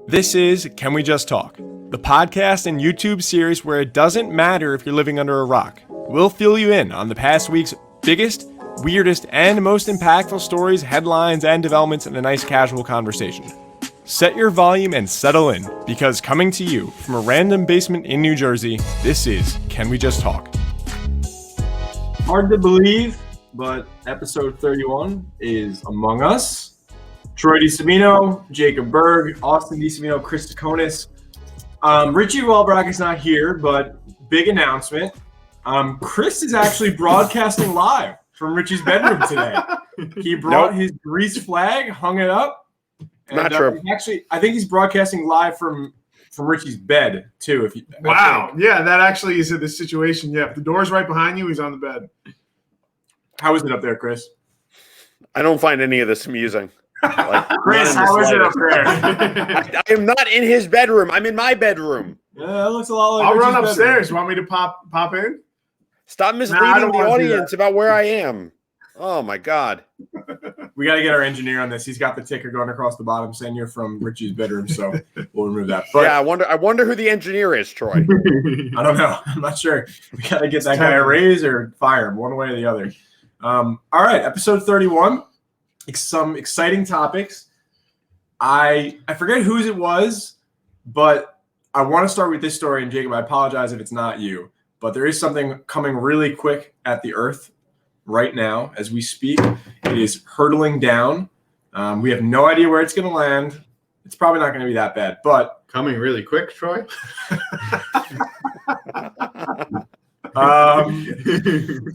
This is Can We Just Talk, the podcast and YouTube series where it doesn't matter if you're living under a rock. We'll fill you in on the past week's biggest, weirdest, and most impactful stories, headlines, and developments in a nice casual conversation. Set your volume and settle in, because coming to you from a random basement in New Jersey, this is Can We Just Talk. Hard to believe, but episode 31 is among us. Troy DiSavino, Jacob Berg, Austin DiSavino, Chris Taconis. Richie Welbrock is not here, but big announcement. Chris is actually broadcasting live from Richie's bedroom today. He brought his Greece flag, hung it up. And, not true. Actually, I think he's broadcasting live from Richie's bed, too. Wow. Yeah, that actually is the situation. Yeah, if the door's right behind you, he's on the bed. How is it up there, Chris? I don't find any of this amusing. Chris, how is it up there? I am not in his bedroom. I'm in my bedroom. Yeah, that looks a lot like I'll Richie's run upstairs. bedroom. Want me to pop in? Stop misleading don't the wanna do audience about where I am. Oh, my God. We got to get our engineer on this. He's got the ticker going across the bottom saying you're from Richie's bedroom, so we'll remove that. But yeah, I wonder who the engineer is, Troy. I don't know. I'm not sure. We got to get that guy a raise or fire him, one way or the other. All right, episode 31. Some exciting topics. I forget whose it was, but I want to start with this story. And Jacob, I apologize if it's not you, but there is something coming really quick at the Earth right now as we speak. It is hurtling down. We have no idea where it's going to land. It's probably not going to be that bad, but coming really quick, Troy.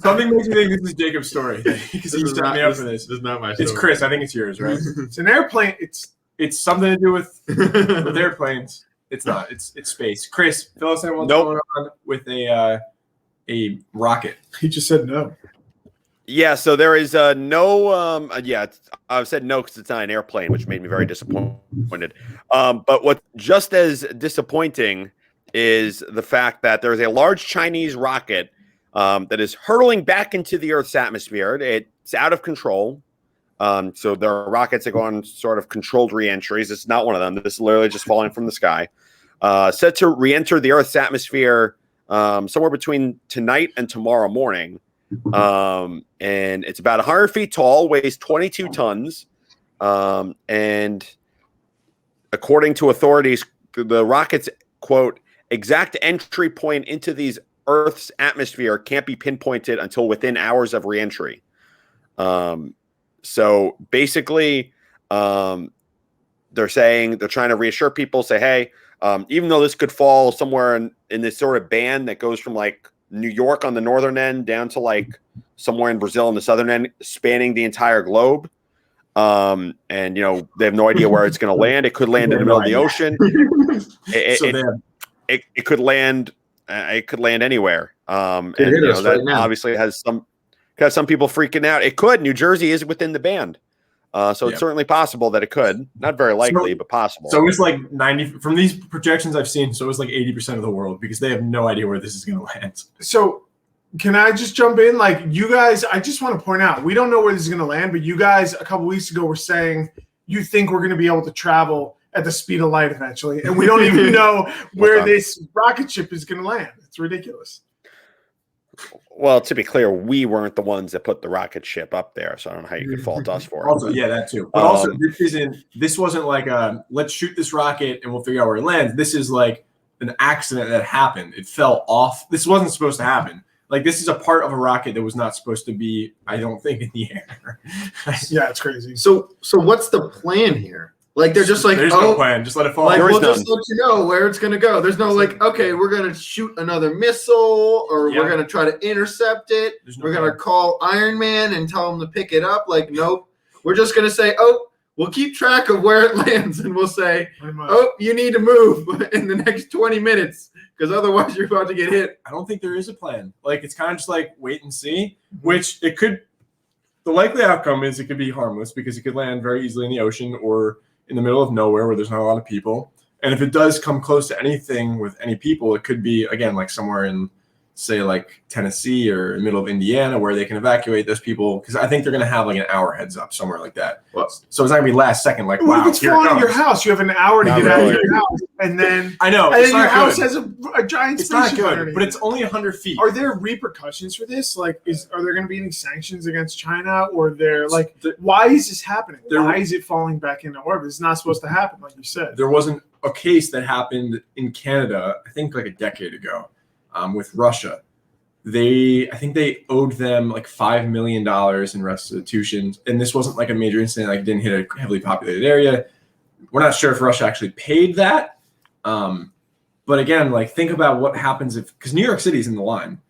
Something makes me think this is Jacob's story because he set me up for this. This is not my story. It's Chris. I think it's yours, right? It's an airplane. It's something to do with airplanes. It's not. It's space. Chris, fill us in what's going on with a rocket. He just said no. Yeah, so there is no I've said no because it's not an airplane, which made me very disappointed. But what's just as disappointing is the fact that there is a large Chinese rocket that is hurtling back into the Earth's atmosphere. It's out of control. So there are rockets that go on sort of controlled re-entries. It's not one of them. This is literally just falling from the sky. Set to re-enter the Earth's atmosphere somewhere between tonight and tomorrow morning. And it's about 100 feet tall, weighs 22 tons. And according to authorities, the rocket's, quote, exact entry point into these Earth's atmosphere can't be pinpointed until within hours of reentry. So basically, they're trying to reassure people, say, hey, even though this could fall somewhere in this sort of band that goes from like New York on the northern end down to like somewhere in Brazil on the southern end, spanning the entire globe. And they have no idea where it's going to land. It could land in the middle of the ocean. It could land. It could land anywhere. That obviously has some people freaking out. It could. New Jersey is within the band, so it's certainly possible that it could. Not very likely, but possible. So it's like 90 from these projections I've seen. So it's like 80% of the world because they have no idea where this is going to land. So can I just jump in? Like you guys, I just want to point out, we don't know where this is going to land, but you guys a couple weeks ago were saying you think we're going to be able to travel at the speed of light eventually, and we don't even know where this rocket ship is going to land. It's ridiculous. Well, to be clear, we weren't the ones that put the rocket ship up there, so I don't know how you could fault us for it. Also, yeah, that too. But also, this wasn't like let's shoot this rocket and we'll figure out where it lands. This is like an accident that happened. It fell off. This wasn't supposed to happen. Like this is a part of a rocket that was not supposed to be, I don't think, in the air. Yeah, it's crazy. So what's the plan here? Like they're just like, there's no plan. Just let it fall. Like we'll just let you know where it's gonna go. There's no like, okay, we're gonna shoot another missile or we're gonna try to intercept it. We're gonna call Iron Man and tell him to pick it up. Like, nope. We're just gonna say, we'll keep track of where it lands and we'll say, you need to move in the next 20 minutes because otherwise you're about to get hit. I don't think there is a plan. Like it's kind of just like wait and see, which it could. The likely outcome is it could be harmless because it could land very easily in the ocean or in the middle of nowhere where there's not a lot of people. And if it does come close to anything with any people, it could be, again, like somewhere in say like Tennessee or middle of Indiana, where they can evacuate those people, because I think they're going to have like an hour heads up somewhere like that. Well, so it's not going to be last second. Like, What wow, if it's here it falling at comes. your house? You have an hour to Not get out of really. your house, and then I know, and it's then your not house good. has a giant It's not spaceship good, underneath but it. it's only 100 feet. Are there repercussions for this? Like, are there going to be any sanctions against China, or why is this happening? Why is it falling back into orbit? It's not supposed to happen, like you said. There wasn't a case that happened in Canada, I think like a decade ago, with Russia. I think they owed them like $5 million in restitution, and this wasn't like a major incident. Like, it didn't hit a heavily populated area. We're not sure if Russia actually paid that. But again, like, think about what happens because New York City is in the line.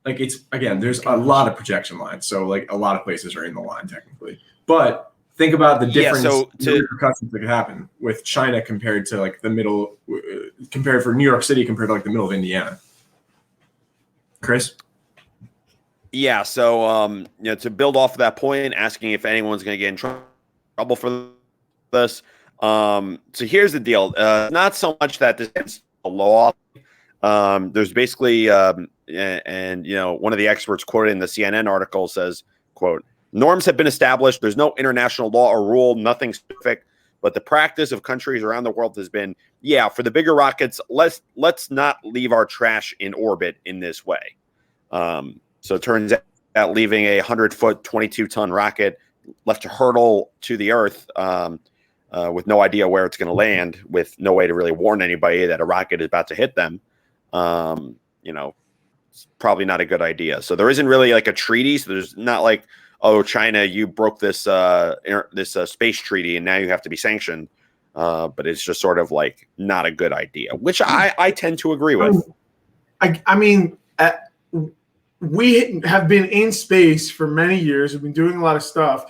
Like, there's a lot of projection lines. So like a lot of places are in the line technically. But think about the difference in repercussions that could happen with China compared to like compared for New York City compared to like the middle of Indiana. Chris? Yeah, so to build off of that point, asking if anyone's going to get in trouble for this. So here's the deal. Not so much that this is a law. There's basically, one of the experts quoted in the CNN article says, quote, "Norms have been established. There's no international law or rule, nothing specific. But the practice of countries around the world has been, for the bigger rockets, let's not leave our trash in orbit in this way." So it turns out leaving a 100-foot, 22-ton rocket left to hurtle to the Earth with no idea where it's going to land, with no way to really warn anybody that a rocket is about to hit them, it's probably not a good idea. So there isn't really like a treaty. So there's not like, oh, China, you broke this space treaty and now you have to be sanctioned. But it's just sort of like not a good idea, which I tend to agree with. We have been in space for many years. We've been doing a lot of stuff.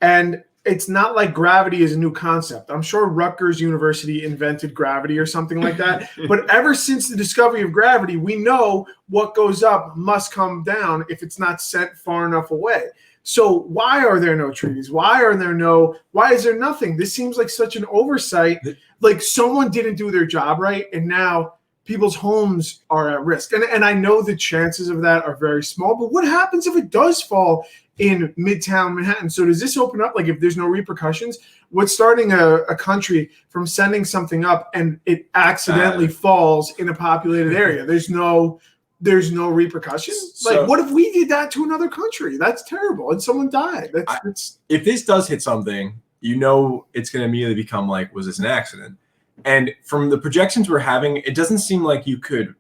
And it's not like gravity is a new concept. I'm sure Rutgers University invented gravity or something like that. But ever since the discovery of gravity, we know what goes up must come down if it's not sent far enough away. So why are there no treaties? Why is there nothing? This seems like such an oversight. Like someone didn't do their job right, and now people's homes are at risk. And I know the chances of that are very small, but what happens if it does fall in Midtown Manhattan? So does this open up, like if there's no repercussions, what's starting a country from sending something up and it accidentally falls in a populated area? There's no repercussions. So, like, what if we did that to another country? That's terrible. And someone died. If this does hit something, it's going to immediately become like, was this an accident? And from the projections we're having, it doesn't seem like you could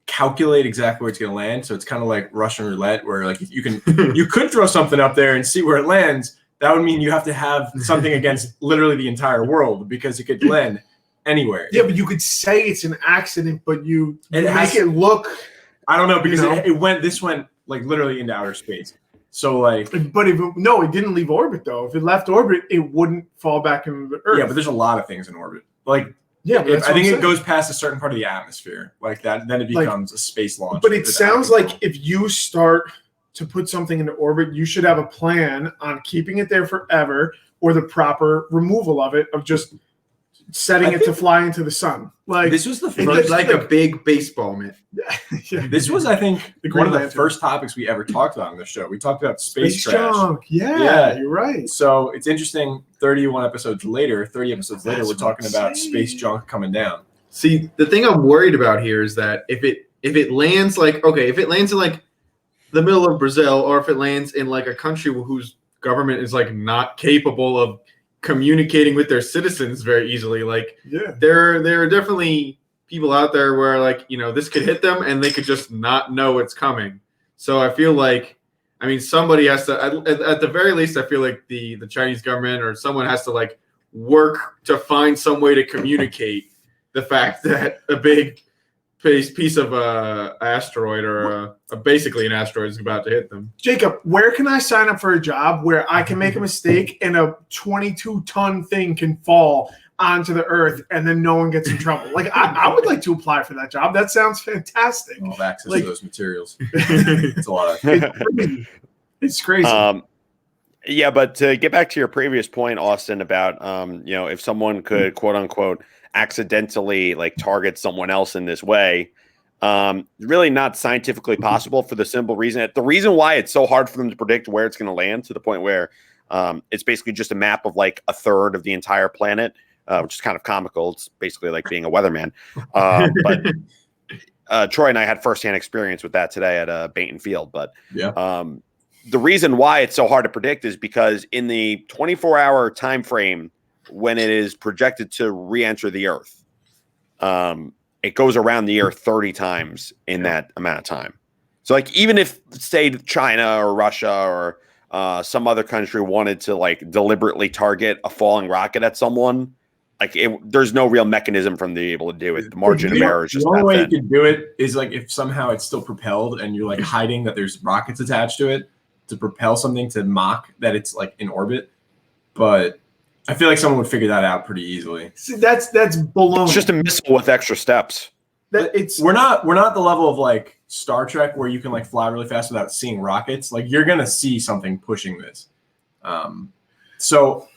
calculate exactly where it's going to land. So it's kind of like Russian roulette, where like you could throw something up there and see where it lands. That would mean you have to have something against literally the entire world, because it could land anywhere. Yeah, but you could say it's an accident, but you make it look. I don't know, because this went like literally into outer space. So like, but it didn't leave orbit though. If it left orbit, it wouldn't fall back into the Earth. Yeah, but there's a lot of things in orbit. Like, yeah, but I think it goes past a certain part of the atmosphere, like that, then it becomes a space launch. But it sounds like if you start to put something into orbit, you should have a plan on keeping it there forever, or the proper removal of it, of just setting it to fly into the sun. Like, this was the first, like a big baseball mitt. Yeah. This was, I think, The one of the Green first topics we ever talked about on the show. We talked about space trash. junk. Yeah, you're right. So it's interesting. 30 epissodes later, we're talking about insane. space junk coming down. See, the thing I'm worried about here is that if it lands like, okay, if it lands in like the middle of Brazil, or if it lands in like a country whose government is like not capable of communicating with their citizens very easily, like, Yeah. there are definitely people out there where, like, this could hit them and they could just not know it's coming. So I feel like, somebody has to, at the very least, I feel like the Chinese government or someone has to like work to find some way to communicate the fact that a big piece of asteroid, or basically an asteroid, is about to hit them. Jacob, where can I sign up for a job where I can make a mistake and a 22-ton thing can fall onto the Earth and then no one gets in trouble? Like, I would like to apply for that job. That sounds fantastic. I'll have access to those materials. It's a lot. It's crazy. Yeah, but to get back to your previous point, Austin, about if someone could, quote unquote, accidentally like target someone else in this way, Really not scientifically possible for the simple reason. The reason why it's so hard for them to predict where it's going to land, to the point where it's basically just a map of like a third of the entire planet, which is kind of comical. It's basically like being a weatherman. But Troy and I had firsthand experience with that today at Bainton Field. But the reason why it's so hard to predict is because in the 24-hour time frame when it is projected to re-enter the Earth, it goes around the Earth 30 times in that amount of time. So like even if, say, China or Russia or some other country wanted to like deliberately target a falling rocket at someone, like there's no real mechanism for them to be able to do it. The margin of error is just the only way thin. you can do it is like if somehow it's still propelled and you're like hiding that there's rockets attached to it to propel something to mock that it's like in orbit. But I feel like someone would figure that out pretty easily. See, that's baloney. It's just a missile with extra steps. We're not the level of like Star Trek where you can like fly really fast without seeing rockets. Like you're gonna see something pushing this. So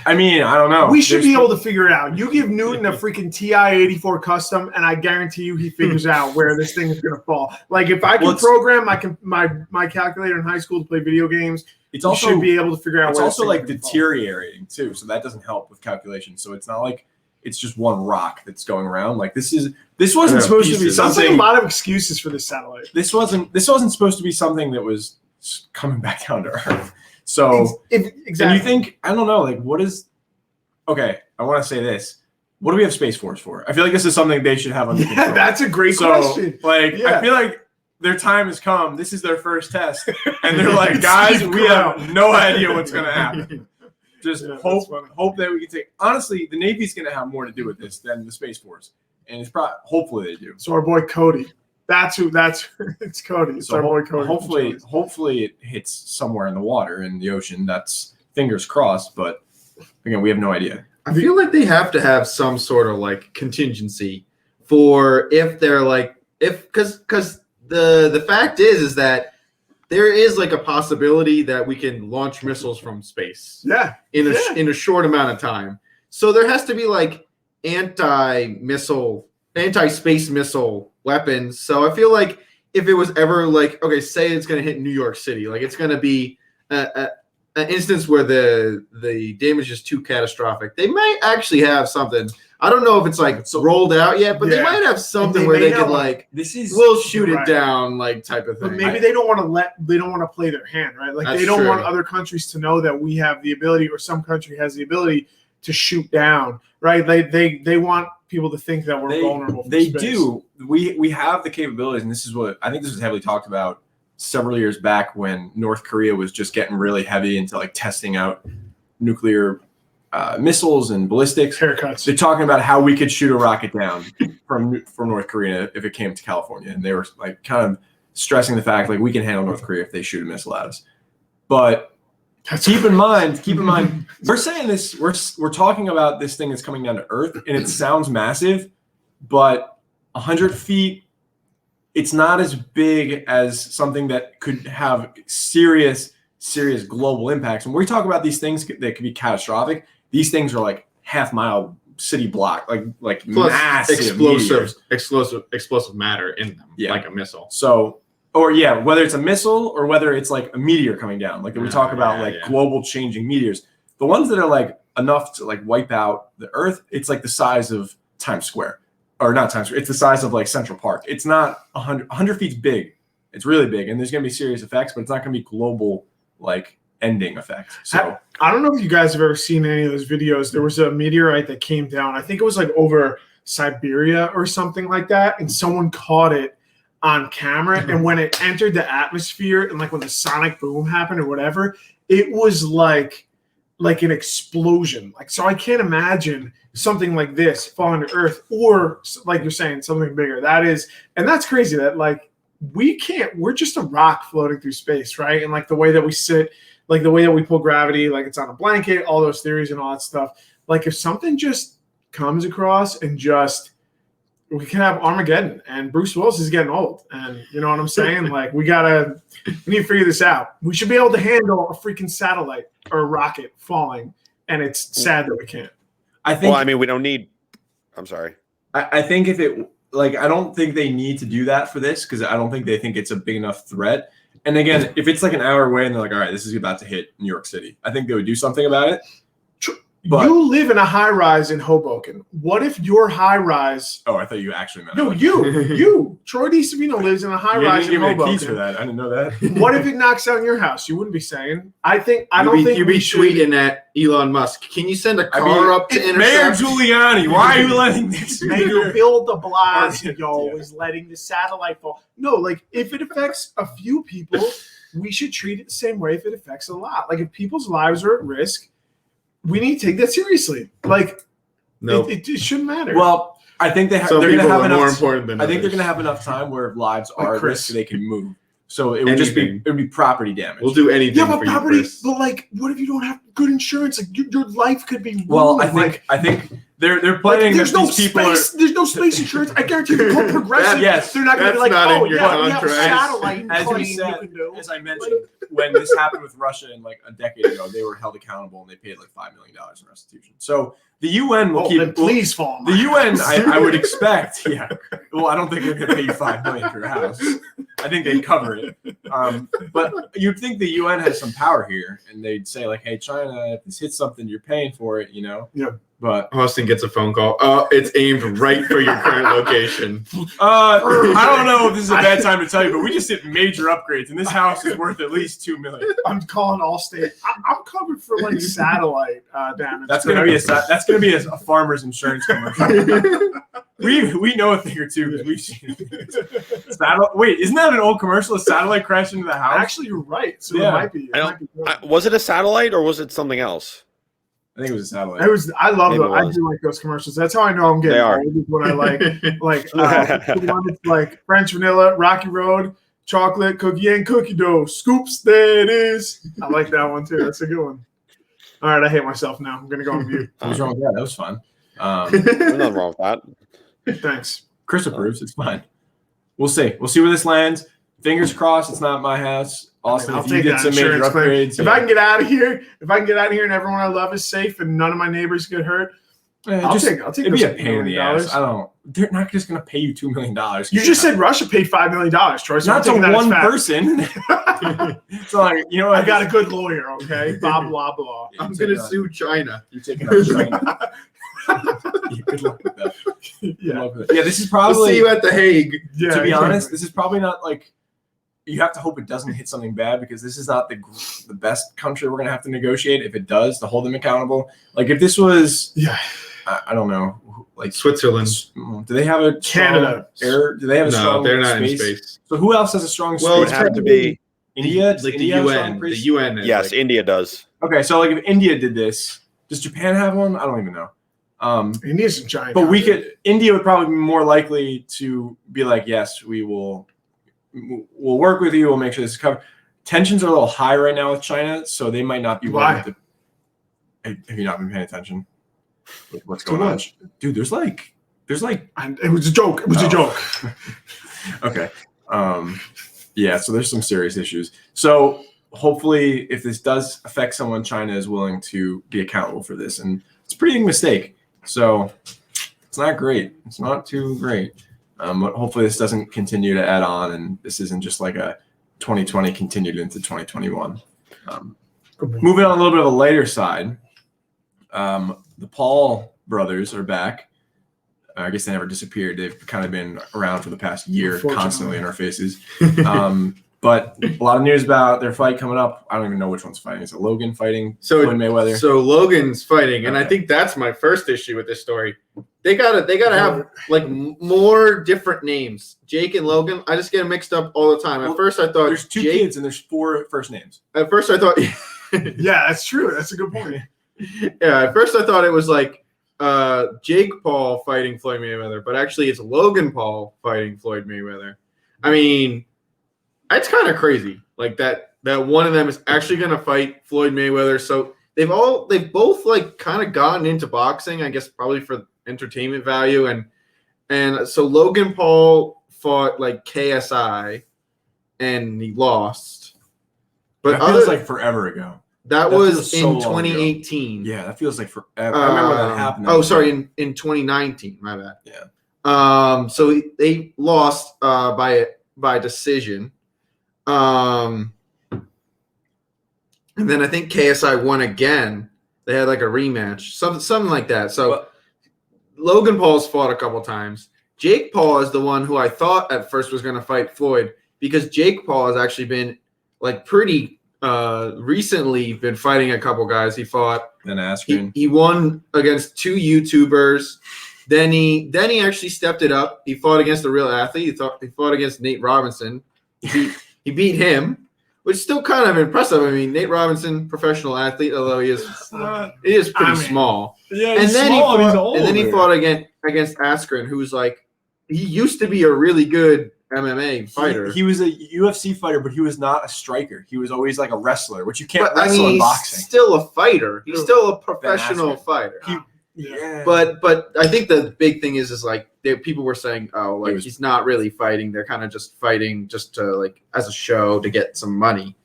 I mean, I don't know. We should be able to figure it out. You give Newton a freaking TI-84 custom, and I guarantee you he figures out where this thing is going to fall. Like if I can program my calculator in high school to play video games, it's also should be able to figure out. It's where also like deteriorating too, so that doesn't help with calculation. So it's not like it's just one rock that's going around. Like this wasn't supposed to be Sounds something. like a lot of excuses for this satellite. This wasn't supposed to be something that was coming back down to Earth. So exactly. And you think, I don't know, like what is okay, I want to say this. What do we have Space Force for? I feel like this is something they should have under control. That's a great question. Like I feel like their time has come. This is their first test. And they're like, guys, we have no idea what's gonna happen. Just hope that we can take honestly, the Navy's gonna have more to do with this than the Space Force. And it's probably hopefully they do. So our boy Cody. It's Cody. It's So our boy Cody. Hopefully it hits somewhere in the water in the ocean. That's fingers crossed, but again, we have no idea. I feel like they have to have some sort of like contingency for if they're like because the fact is that there is like a possibility that we can launch missiles from space. Yeah. In a short amount of time. So there has to be like anti-space missile weapons. So I feel like if it was ever like, okay, say it's going to hit New York City, like it's going to be an instance where the damage is too catastrophic. They might actually have something. I don't know if it's like rolled out yet, but they might have something where they could like, we'll shoot it down, like type of thing. But maybe they don't want to play their hand, right? Like they don't want other countries to know that we have the ability, or some country has the ability to shoot down, right? They want people to think that we're vulnerable. They do. We have the capabilities, and this is what I think this was heavily talked about several years back when North Korea was just getting really heavy into like testing out nuclear missiles and ballistics. Haircuts. They're talking about how we could shoot a rocket down from North Korea if it came to California, and they were like kind of stressing the fact like we can handle North Korea if they shoot a missile at us. But keep in mind, we're saying this, we're talking about this thing that's coming down to Earth, and it sounds massive, but 100 feet, it's not as big as something that could have serious global impacts. When we talk about these things that could be catastrophic, these things are like half-mile city block, like plus massive explosive matter in them, like a missile. So. Or whether it's a missile or whether it's like a meteor coming down. Like we talk about global changing meteors. The ones that are like enough to like wipe out the Earth, it's like the size of Times Square. Or not Times Square, it's the size of like Central Park. It's not 100 feet's big. It's really big. And there's gonna be serious effects, but it's not gonna be global like ending effects. So I don't know if you guys have ever seen any of those videos. There was a meteorite that came down. I think it was like over Siberia or something like that. And someone caught it on camera, and when it entered the atmosphere and like when the sonic boom happened or whatever, it was like an explosion. Like, so I can't imagine something like this falling to Earth, or like you're saying, something bigger. And that's crazy that like we're just a rock floating through space, right? And like the way that we sit, like the way that we pull gravity, like it's on a blanket, all those theories and all that stuff. Like if something just comes across and we can have Armageddon, and Bruce Willis is getting old, and you know what I'm saying? Like we need to figure this out. We should be able to handle a freaking satellite or a rocket falling, and it's sad that we can't. We don't need. I'm sorry. I think if like I don't think they need to do that for this because I don't think they think it's a big enough threat. And again, if it's like an hour away and they're like, all right, this is about to hit New York City, I think they would do something about it. But, you live in a high rise in Hoboken. What if your high rise? Oh, I thought you actually meant. No, you. Troy DeSavino lives in a high rise in Give me the Hoboken. keys for that. I didn't know that. What if it knocks down your house? You wouldn't be saying. I think you'd be tweeting at Elon Musk. Can you send a car up to intercept? Mayor Giuliani, why are you letting this? Mayor Bill de Blasio is letting the satellite fall. No, like if it affects a few people, we should treat it the same way if it affects a lot. Like if people's lives are at risk, we need to take that seriously. Like, no, it shouldn't matter. Well, I think they're going to have enough. More important than I think others. they're going to have enough time where lives Like are at Chris. risk, so they can move. So it would be property damage. We'll do anything. Yeah, but for you, property. Chris. But like, what if you don't have good insurance? Like your life could be ruined. Well, Like, I think they're planning there's that no these people space. There's no space insurance. I guarantee you, call Progressive. Yes, they're not going to be that's like, not oh in your yeah, we have a contract. satellite As claim we said, you can do. as I mentioned, when this happened with Russia in like a decade ago, they were held accountable and they paid like $5 million in restitution. So the UN will Then please fall. The UN, I would expect, yeah. Well, I don't think they're going to pay you $5 million for your house. I think they'd cover it. But you'd think the UN has some power here, and they'd say like, "Hey, China, if this hits something, you're paying for it," you know. Yeah. But Austin gets a phone call. Oh, it's aimed right for your current location. I don't know if this is a bad time to tell you, but we just did major upgrades, and this house is worth at least $2 million. I'm calling Allstate. I'm covered for like satellite damage. That's gonna be a farmer's insurance commercial. we know a thing or two because we've seen it. Wait, isn't that an old commercial? A satellite crashed into the house. Actually, you're right. So Yeah. it might be. Was it a satellite or was it something else? I think it was a satellite. I love Maybe them. it I was. do like those commercials. That's how I know I'm getting They are. old. Is when I like the one that's like French vanilla, Rocky Road, chocolate, cookie and cookie dough, scoops. There it is. I like that one too. That's a good one. All right, I hate myself now. I'm gonna go on mute. What was wrong with that? That was fun. There's nothing wrong with that. Thanks. Chris approves. It's fine. We'll see. We'll see where this lands. Fingers crossed. It's not my house. Austin, I'll if you take get that some major insurance claim. upgrades, If I can get out of here, and everyone I love is safe and none of my neighbors get hurt, I'll take. It'd be a those pain in the $1 ass. They're not just going to pay you $2 million. You just said Russia paid $5 million, Troy. So not to I'm taking that as one fact. person. So like, you know, I got a good lawyer. Okay, blah blah blah. I'm gonna sue China. You're taking out China. Good luck with that. Good Yeah, luck with that. Yeah, this is We'll probably. see you at the Hague. yeah. To be exactly. honest, this is probably not like. You have to hope it doesn't hit something bad because this is not the best country we're gonna have to negotiate. If it does, to hold them accountable. Like if this was, Yeah. I don't know, like Switzerland. do they have a strong Canada. Do they have a No, strong they're not in space. So who else has a strong Well, It would space? have to be. India. Does Like India the have a strong UN. space? The UN. Is Yes, like, India does. Okay, so like if India did this, does Japan have one? I don't even know. India's a giant. But country. India would probably be more likely to be like, yes, we'll work with you. We'll make sure this is covered. Tensions are a little high right now with China, so they might not be willing to. Have you not been paying attention? What's going on, dude? There's like. It was a joke. It was a joke. Okay. Yeah. So there's some serious issues. So hopefully, if this does affect someone, China is willing to be accountable for this, and it's a pretty big mistake. So it's not great. It's not too great. But hopefully this doesn't continue to add on, and this isn't just like a 2020 continued into 2021. Moving on a little bit of a lighter side, the Paul brothers are back. I guess they never disappeared. They've kind of been around for the past year, constantly in our faces. But a lot of news about their fight coming up. I don't even know which one's fighting. Is it Logan fighting Floyd Mayweather? So Logan's fighting, and I Okay. think that's my first issue with this story. They gotta have like more different names. Jake and Logan. I just get them mixed up all the time. At first, I thought There's two Jake, kids and there's 4 first names. At first, I thought. Yeah, that's true. That's a good point. Yeah, at first I thought it was like Jake Paul fighting Floyd Mayweather, but actually it's Logan Paul fighting Floyd Mayweather. I mean, it's kind of crazy, like that one of them is actually going to fight Floyd Mayweather. So they've both like kind of gotten into boxing, I guess probably for entertainment value, and so Logan Paul fought like KSI, and he lost. But That feels like forever ago. That feels was so in long ago. 2018. Yeah, that feels like forever. I remember when that happened. That Oh, was sorry, in 2019. My bad. Yeah. So they lost by decision. And then I think KSI won again. They had like a rematch, something like that. So Logan Paul's fought a couple times. Jake Paul is the one who I thought at first was going to fight Floyd, because Jake Paul has actually been like pretty recently been fighting a couple guys. He fought Then Askren. He won against 2 YouTubers. Then he actually stepped it up. He fought against a real athlete. He fought against Nate Robinson. He beat him, which is still kind of impressive. I mean, Nate Robinson, professional athlete, although he is pretty small. Yeah, and he's then small, he he's fought, older. and then he fought against Askren, who's like, he used to be a really good MMA fighter. He was a UFC fighter, but he was not a striker. He was always like a wrestler, which you can't But I wrestle mean, in he's boxing. still a fighter. He's still a professional fighter. Yeah. But I think the big thing is like people were saying, oh, like he's not really fighting. They're kind of just fighting just to like as a show to get some money.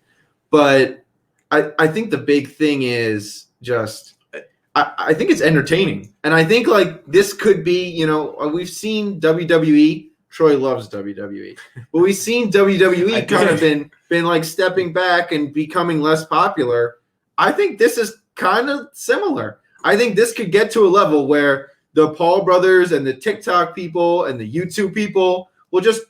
But I think the big thing is just I think it's entertaining, and I think like this could be, you know, we've seen WWE. Troy loves WWE, but we've seen WWE kind of been like stepping back and becoming less popular. I think this is kind of similar. I think this could get to a level where the Paul brothers and the TikTok people and the YouTube people will just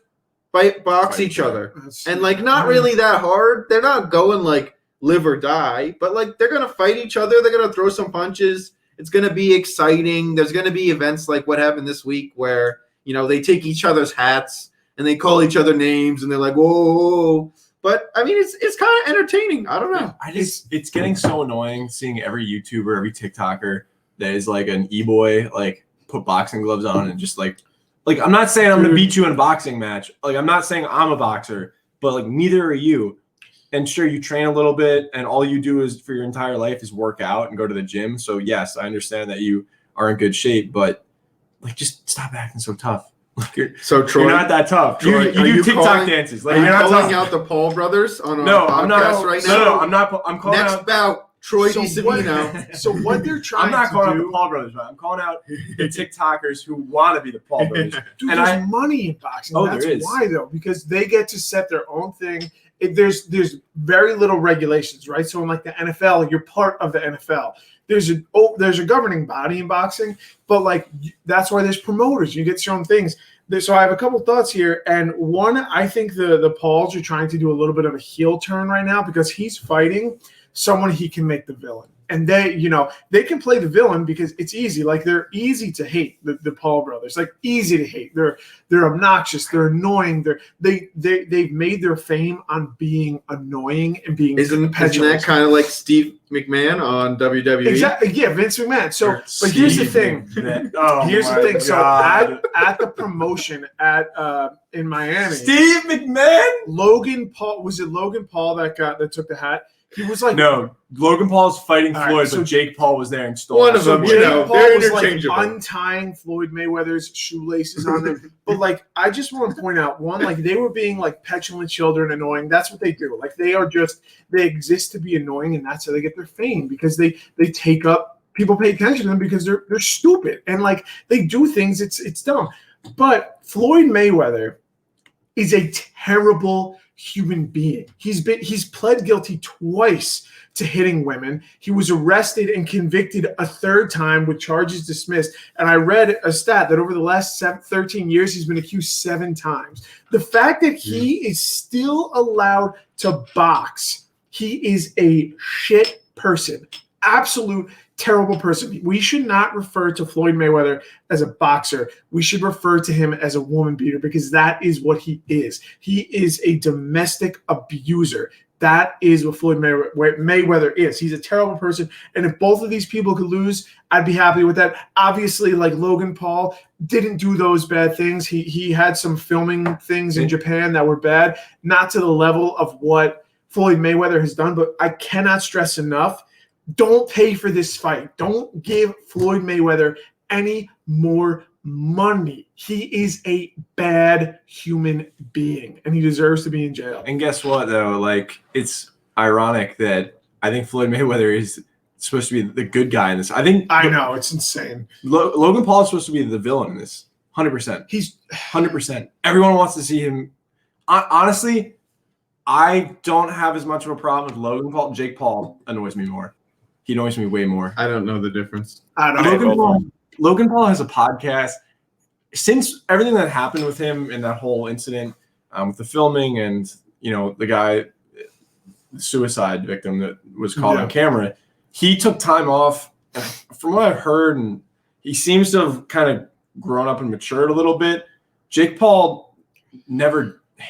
box each other. And like not really that hard. They're not going like live or die, but like they're going to fight each other. They're going to throw some punches. It's going to be exciting. There's going to be events like what happened this week where, you know, they take each other's hats and they call each other names and they're like, whoa. But I mean, it's kind of entertaining. I don't know. It's getting so annoying seeing every YouTuber, every TikToker that is like an e-boy, like put boxing gloves on and just like I'm not saying I'm gonna beat you in a boxing match. Like I'm not saying I'm a boxer, but like neither are you. And sure, you train a little bit, and all you do is for your entire life is work out and go to the gym. So yes, I understand that you are in good shape, but like just stop acting so tough. Like Troy, you're not that tough. Troy, you do TikTok dances. Like are you you're not calling tough. out the Paul brothers on a No, podcast I'm not right now? No, I'm not. I'm calling Next out. bout, Troy So DiSavino. So what they're trying I'm not to calling out do, the Paul brothers, but I'm calling out the TikTokers who want to be the Paul brothers. dude, and there's money in boxing. Oh, That's there is. why though, because they get to set their own thing. There's very little regulations, right? So in like the NFL, you're part of the NFL. There's a governing body in boxing, but like that's why there's promoters. You get your own things. So I have a couple thoughts here, and one, I think the Pauls are trying to do a little bit of a heel turn right now because he's fighting someone he can make the villain. And they can play the villain because it's easy. Like they're easy to hate, the Paul brothers. Like easy to hate. They're obnoxious. They're annoying. They've made their fame on being annoying and being Isn't that kind of like Steve McMahon on WWE? Exactly. Yeah, Vince McMahon. So, but here's the thing. Here's the thing. So at the promotion in Miami, Steve McMahon, Logan Paul, was it Logan Paul that took the hat? He was like, no, Logan Paul's fighting All Floyd, right, so but Jake Paul was there and stole one of it. them, Jake know, Paul they're was like interchangeable. untying Floyd Mayweather's shoelaces on them. But like, I just want to point out one, like they were being like petulant children, annoying. That's what they do. Like they exist to be annoying, and that's how they get their fame because they take up. People pay attention to them because they're stupid and like they do things. It's dumb. But Floyd Mayweather is a terrible human being. He's pled guilty twice to hitting women. He was arrested and convicted a third time with charges dismissed. And I read a stat that over the last 13 years, he's been accused 7 times. The fact that he is still allowed to box, he is a shit person. Absolute terrible person. We should not refer to Floyd Mayweather as a boxer. We should refer to him as a woman beater because that is what he is. He is a domestic abuser. That is what Floyd Mayweather is. He's a terrible person. And if both of these people could lose, I'd be happy with that. Obviously, like Logan Paul didn't do those bad things. He had some filming things in Japan that were bad, not to the level of what Floyd Mayweather has done. But I cannot stress enough, don't pay for this fight. Don't give Floyd Mayweather any more money. He is a bad human being, and he deserves to be in jail. And guess what, though? Like, it's ironic that I think Floyd Mayweather is supposed to be the good guy in this. I know it's insane. Logan Paul is supposed to be the villain in this. 100%. He's 100%. Everyone wants to see him. Honestly, I don't have as much of a problem with Logan Paul. Jake Paul annoys me more. He annoys me way more. I don't know the difference. I don't know. Logan Paul has a podcast. Since everything that happened with him in that whole incident with the filming and, the guy, the suicide victim that was caught on camera, he took time off. And from what I've heard, and he seems to have kind of grown up and matured a little bit. Jake Paul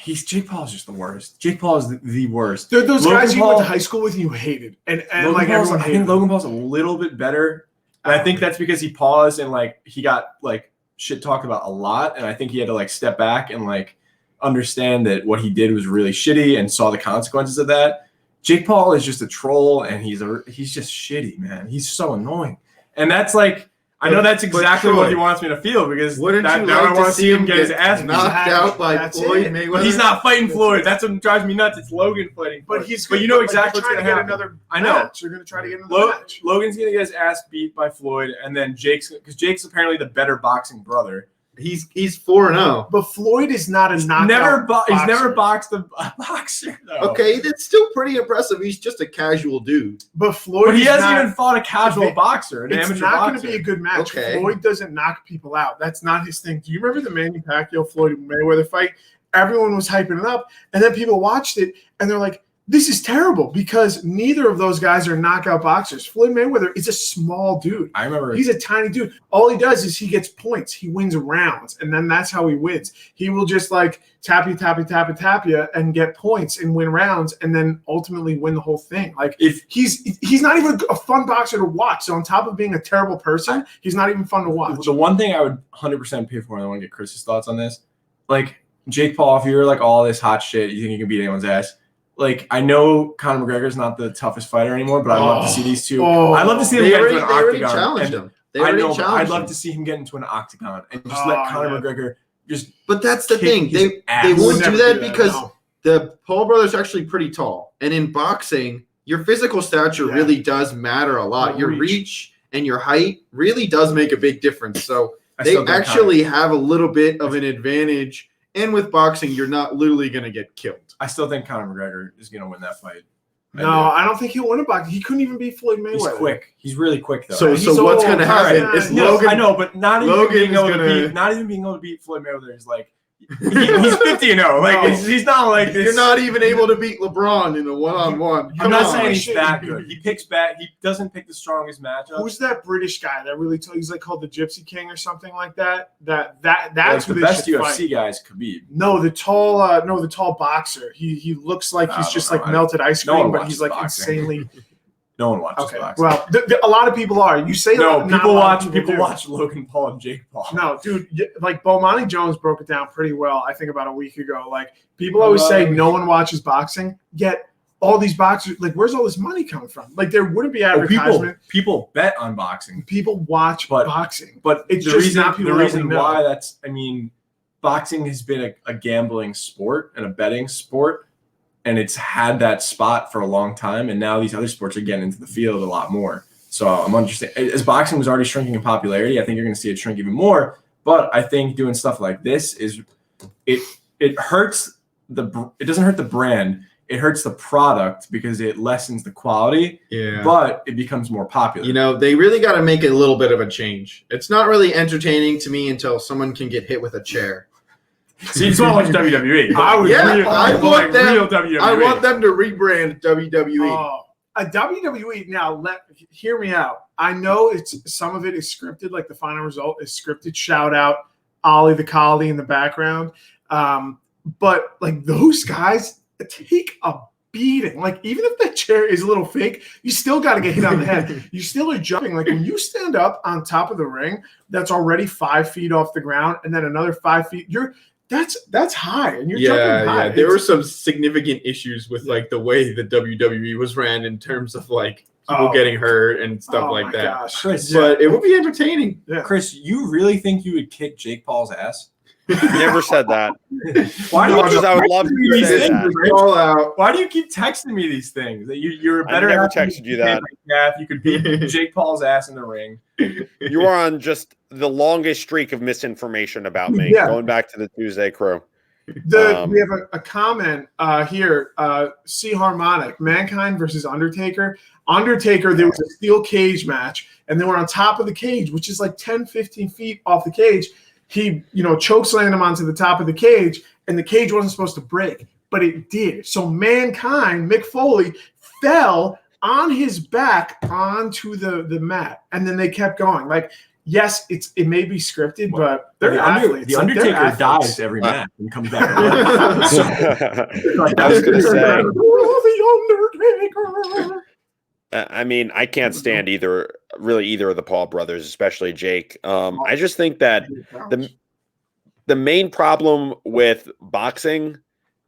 Jake Paul is just the worst. Jake Paul is the worst. They're those Logan guys you Paul, went to high school with and you hated. And Logan everyone Paul's, I hated think him. Logan Paul's a little bit better. And I think that's because he paused and he got shit talked about a lot. And I think he had to step back and understand that what he did was really shitty and saw the consequences of that. Jake Paul is just a troll and he's just shitty, man. He's so annoying. And that's I know that's exactly what he wants me to feel because now I want to see him get his ass knocked out by Floyd Mayweather. But he's not fighting Floyd. That's what drives me nuts. It's Logan fighting Floyd. But you know exactly what's going to happen. I know. You're going to try to get another match. Logan's going to get his ass beat by Floyd, and then because Jake's apparently the better boxing brother. He's 4-0. But Floyd is not a knockout. He's never boxed a boxer, though. Okay, that's still pretty impressive. He's just a casual dude. But Floyd he hasn't even fought a casual boxer, an amateur boxer. It's not going to be a good match. Okay. Floyd doesn't knock people out. That's not his thing. Do you remember the Manny Pacquiao-Floyd Mayweather fight? Everyone was hyping it up, and then people watched it, and they're like, this is terrible because neither of those guys are knockout boxers. Floyd Mayweather is a small dude. I remember. He's a tiny dude. All he does is he gets points. He wins rounds, and then that's how he wins. He will just tap you and get points and win rounds and then ultimately win the whole thing. If he's not even a fun boxer to watch. So on top of being a terrible person, he's not even fun to watch. The one thing I would 100% pay for, and I want to get Chris's thoughts on this, Jake Paul, if you're all this hot shit, you think you can beat anyone's ass. I know Conor McGregor's not the toughest fighter anymore, but I'd love to see these two. I'd love to see them get into an octagon. They already challenged him. I'd love to see him get into an octagon and just let Conor McGregor just. But that's the thing. They won't do that because the Paul brothers are actually pretty tall. And in boxing, your physical stature really does matter a lot. Your reach and your height really does make a big difference. So they actually have a little bit of an advantage. And with boxing, you're not literally going to get killed. I still think Conor McGregor is going to win that fight. I don't think he'll win a boxing. He couldn't even beat Floyd Mayweather. He's quick. He's really quick, though. So what's going to happen is Logan. I know, but not even being able to beat Floyd Mayweather is he's 50-0. He's not this. You're not even able to beat LeBron in a one-on-one. I'm not saying he's that good. He picks back. He doesn't pick the strongest matchup. Who's that British guy that really? He's called the Gypsy King or something like that. That's the best UFC guy is Khabib. No, the tall boxer. He looks like he's just melted ice cream, but he's insanely. No one watches boxing. Well, a lot of people are. You say people watch Logan Paul and Jake Paul. No, dude, Bomani Jones broke it down pretty well. I think about a week ago. People always say no one watches boxing, yet all these boxers. Where's all this money coming from? There wouldn't be advertisement. People bet on boxing. People watch boxing, but it's the reason why that's. Boxing has been a gambling sport and a betting sport. And it's had that spot for a long time, and now these other sports are getting into the field a lot more. So I'm understanding. As boxing was already shrinking in popularity, I think you're going to see it shrink even more. But I think doing stuff like this it hurts it doesn't hurt the brand. It hurts the product because it lessens the quality. Yeah. But it becomes more popular. They really got to make a little bit of a change. It's not really entertaining to me until someone can get hit with a chair. So you just want to watch WWE? I want them to rebrand WWE. A WWE now. Hear me out. I know some of it is scripted. The final result is scripted. Shout out Ollie the Collie in the background. But those guys take a beating. Even if that chair is a little fake, you still got to get hit on the head. You still are jumping. When you stand up on top of the ring, that's already 5 feet off the ground, and then another 5 feet. That's high, and you're jumping high. There were some significant issues with the way the WWE was ran in terms of people getting hurt and stuff like that. Gosh. Chris, but it would be entertaining. Yeah. Chris, you really think you would kick Jake Paul's ass? Never said that. Why do Much as I would love to say that. Why do you keep texting me these things? That you're better. I never texted you that. Yeah, if you could beat Jake Paul's ass in the ring. You are on just the longest streak of misinformation about me, Yeah. going back to the Tuesday Crew. We have a comment here. C Harmonic, Mankind versus Undertaker. Undertaker, there was a steel cage match, and they were on top of the cage, which is like 10, 15 feet off the cage. He, chokeslammed him onto the top of the cage, and the cage wasn't supposed to break, but it did. So Mankind, Mick Foley, fell on his back onto the mat, and then they kept going. Like, yes, it may be scripted, but they're athletes. The Undertaker dies every match and comes back. I was going to say, the Undertaker. I mean, I can't stand either of the Paul brothers, especially Jake. I just think that the main problem with boxing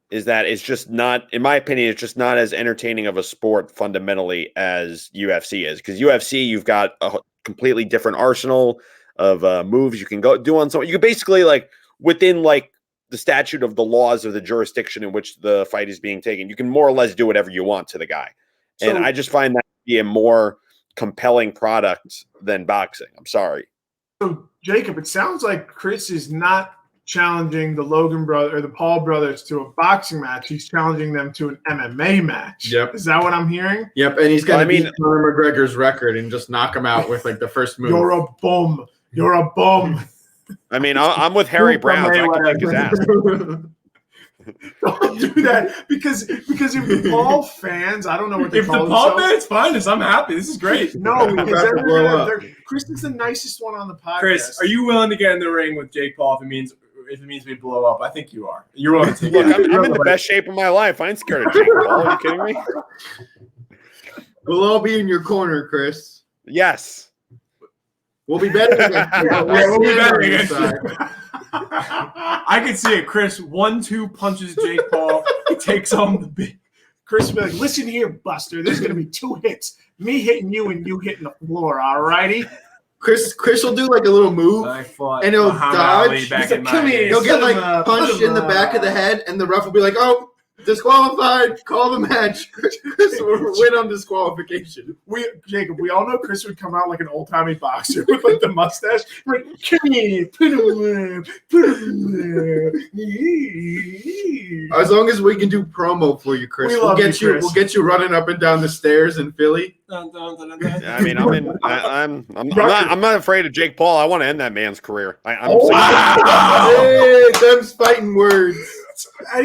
is that it's just not, in my opinion, it's just not as entertaining of a sport fundamentally as UFC is. Because UFC, you've got a completely different arsenal of moves you can go do on someone. You can basically, like, within like the statute of the laws of the jurisdiction in which the fight is being taken, you can more or less do whatever you want to the guy. And I just find that to be a more compelling product than boxing. I'm sorry. So, Jacob, it sounds like Chris is not challenging the Logan brother or the Paul brothers to a boxing match. He's challenging them to an MMA match. Yep. Is that what I'm hearing? Yep. And he's going to beat Conor McGregor's record and just knock him out with like the first move. You're a bum. You're a bum. I mean, I'm with Harry Brown. I can kick his ass. Don't do that because if the Paul fans, I don't know what they call themselves. If the Paul fans find us, I'm happy. This is great. No, because Chris is the nicest one on the podcast. Chris, are you willing to get in the ring with Jake Paul if it means we blow up? I think you are. You're willing to take Look, I'm in the best shape of my life. I ain't scared of Jake Paul. Are you kidding me? We'll all be in your corner, Chris. Yes. We'll be better against you. We'll be better against you. I can see it. Chris 1-2 punches Jake Paul. He takes home the big. Chris will be like, listen here, Buster. There's gonna be 2 hits. Me hitting you and you hitting the floor, all righty? Chris will do like a little move and he'll dodge. He's like, come here. He'll get like punched in the back of the head, and the ref will be like, oh, disqualified. Call the match. Chris will win on disqualification. Jacob, we all know Chris would come out like an old-timey boxer with like the mustache. Like, come here, put him there. As long as we can do promo for you, Chris, we'll get you running up and down the stairs in Philly. I mean, I'm not afraid of Jake Paul. I want to end that man's career. Hey, them's fighting words.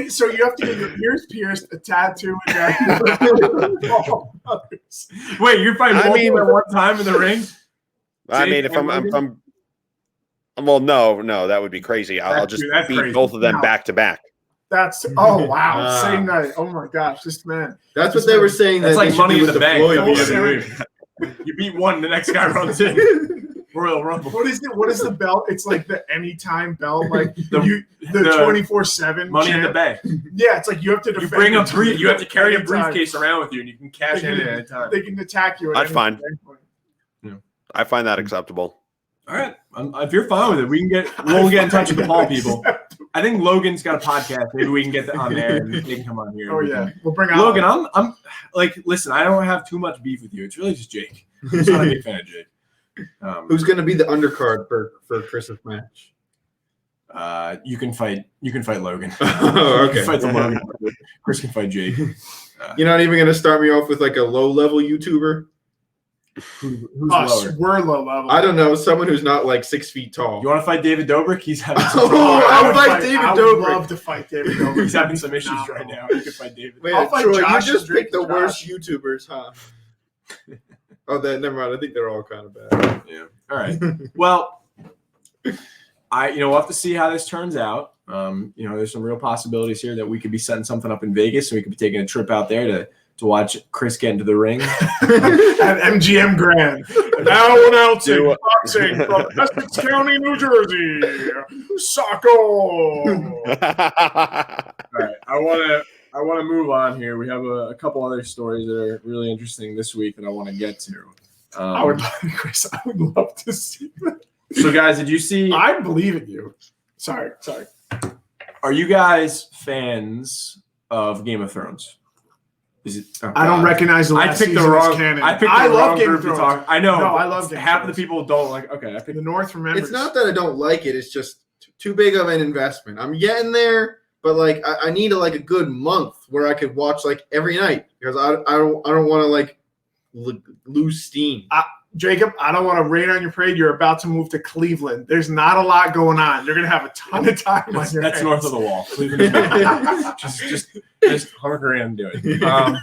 So you have to get your ears pierced, a tattoo, and Wait, you're fighting multiple at one time in the ring? I mean, if I'm well, no, that would be crazy. I'll just beat both of them back to back. Wow, same night. Oh my gosh, this man. That's what they were saying. That's like Money in the Bank. WWE. You beat one, the next guy runs in. Royal Rumble. What is the belt? It's like the anytime belt, like the 24/7 Money in the Bank. Yeah, it's like you have to defend. You have to carry a briefcase around with you, and you can cash in at any time. They can attack you. That's fine. I find that acceptable. All right, if you're fine with it, we'll get in touch with the Paul people. I think Logan's got a podcast. Maybe we can get on there and they can come on here. Oh yeah, we'll bring out Logan. I'm like, listen, I don't have too much beef with you. It's really just Jake. I'm not a big fan of Jake. Who's going to be the undercard for Chris's match? You can fight Logan. Okay. You can fight the Logan. Chris can fight Jake. You're not even going to start me off with like a low-level YouTuber? Who's lower? We're low level. I don't know. Someone who's not like 6 feet tall. You want to fight David Dobrik? He's having some I would fight David Dobrik. I would love to fight David Dobrik. He's having some issues right now. You could fight David. Wait, I'll fight Troy, Josh. you just picked the worst YouTubers, huh? Never mind. I think they're all kind of bad. Yeah. All right. Well, we'll have to see how this turns out. There's some real possibilities here that we could be setting something up in Vegas, and we could be taking a trip out there to watch Chris get into the ring at MGM Grand. Now announcing boxing from Essex County, New Jersey, Sacco. All right, I want to move on here. We have a couple other stories that are really interesting this week that I want to get to. I would love to see that. So, guys, did you see? I believe in you. Sorry. Are you guys fans of Game of Thrones? Is it? Oh, I don't God. recognize the I last picked season the wrong. as canon. I picked I the love wrong Game group of to Thrones. talk. I know. No, but I love Game of half of the Thrones. people don't like. Okay, I picked The North remembers. It's not that I don't like it. It's just too big of an investment. I'm getting there, but like I need a good month where I could watch like every night because I don't want to like lose steam. Jacob, I don't want to rain on your parade. You're about to move to Cleveland. There's not a lot going on. You're going to have a ton of time on your That's hands. north of the wall. Cleveland is just hunker and do it.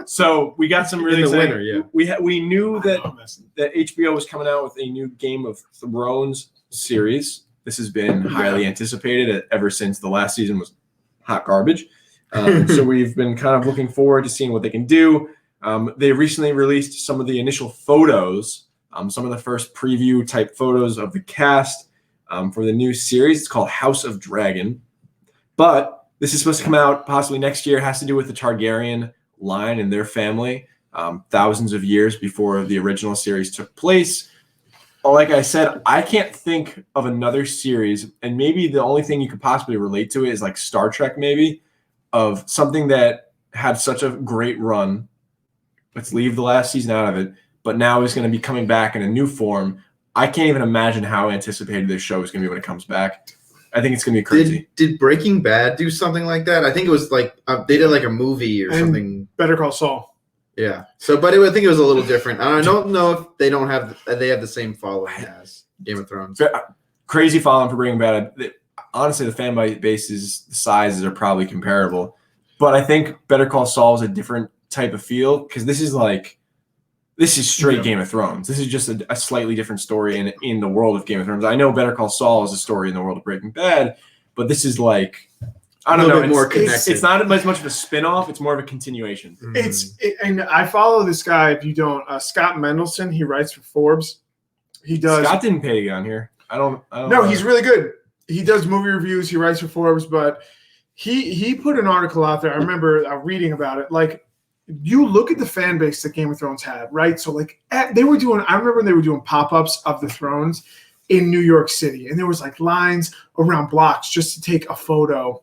So we got some really In the exciting. winter, yeah. We knew I that know I'm messing. that HBO was coming out with a new Game of Thrones series. This has been highly anticipated ever since the last season was hot garbage. So we've been kind of looking forward to seeing what they can do. They recently released some of the initial photos, some of the first preview type photos of the cast for the new series. It's called House of Dragon. But this is supposed to come out possibly next year. It has to do with the Targaryen line and their family, thousands of years before the original series took place. Like I said, I can't think of another series, and maybe the only thing you could possibly relate to it is like Star Trek, maybe, of something that had such a great run. Let's leave the last season out of it, but now is going to be coming back in a new form. I can't even imagine how anticipated this show is going to be when it comes back. I think it's going to be crazy. Did Breaking Bad do something like that? I think it was like they did like a movie or And something. Better Call Saul. Yeah. So, but I think it was a little different. And I don't know if they have the same following as Game of Thrones. Crazy following for Breaking Bad. Honestly, the fan bases, the sizes are probably comparable, but I think Better Call Saul is a different type of feel because this is straight Game of Thrones. This is just a slightly different story in the world of Game of Thrones. I know Better Call Saul is a story in the world of Breaking Bad, but this is like I don't know. More connected. It's not as much of a spin-off. It's more of a continuation. And I follow this guy. If you don't, Scott Mendelson, he writes for Forbes. He does. Scott didn't pay to get on here. I don't No, know. he's really good. He does movie reviews. He writes for Forbes, but he put an article out there. I remember reading about it. Like, you look at the fan base that Game of Thrones had, right? So, like, they were doing. I remember when they were doing pop-ups of the Thrones in New York City, and there was like lines around blocks just to take a photo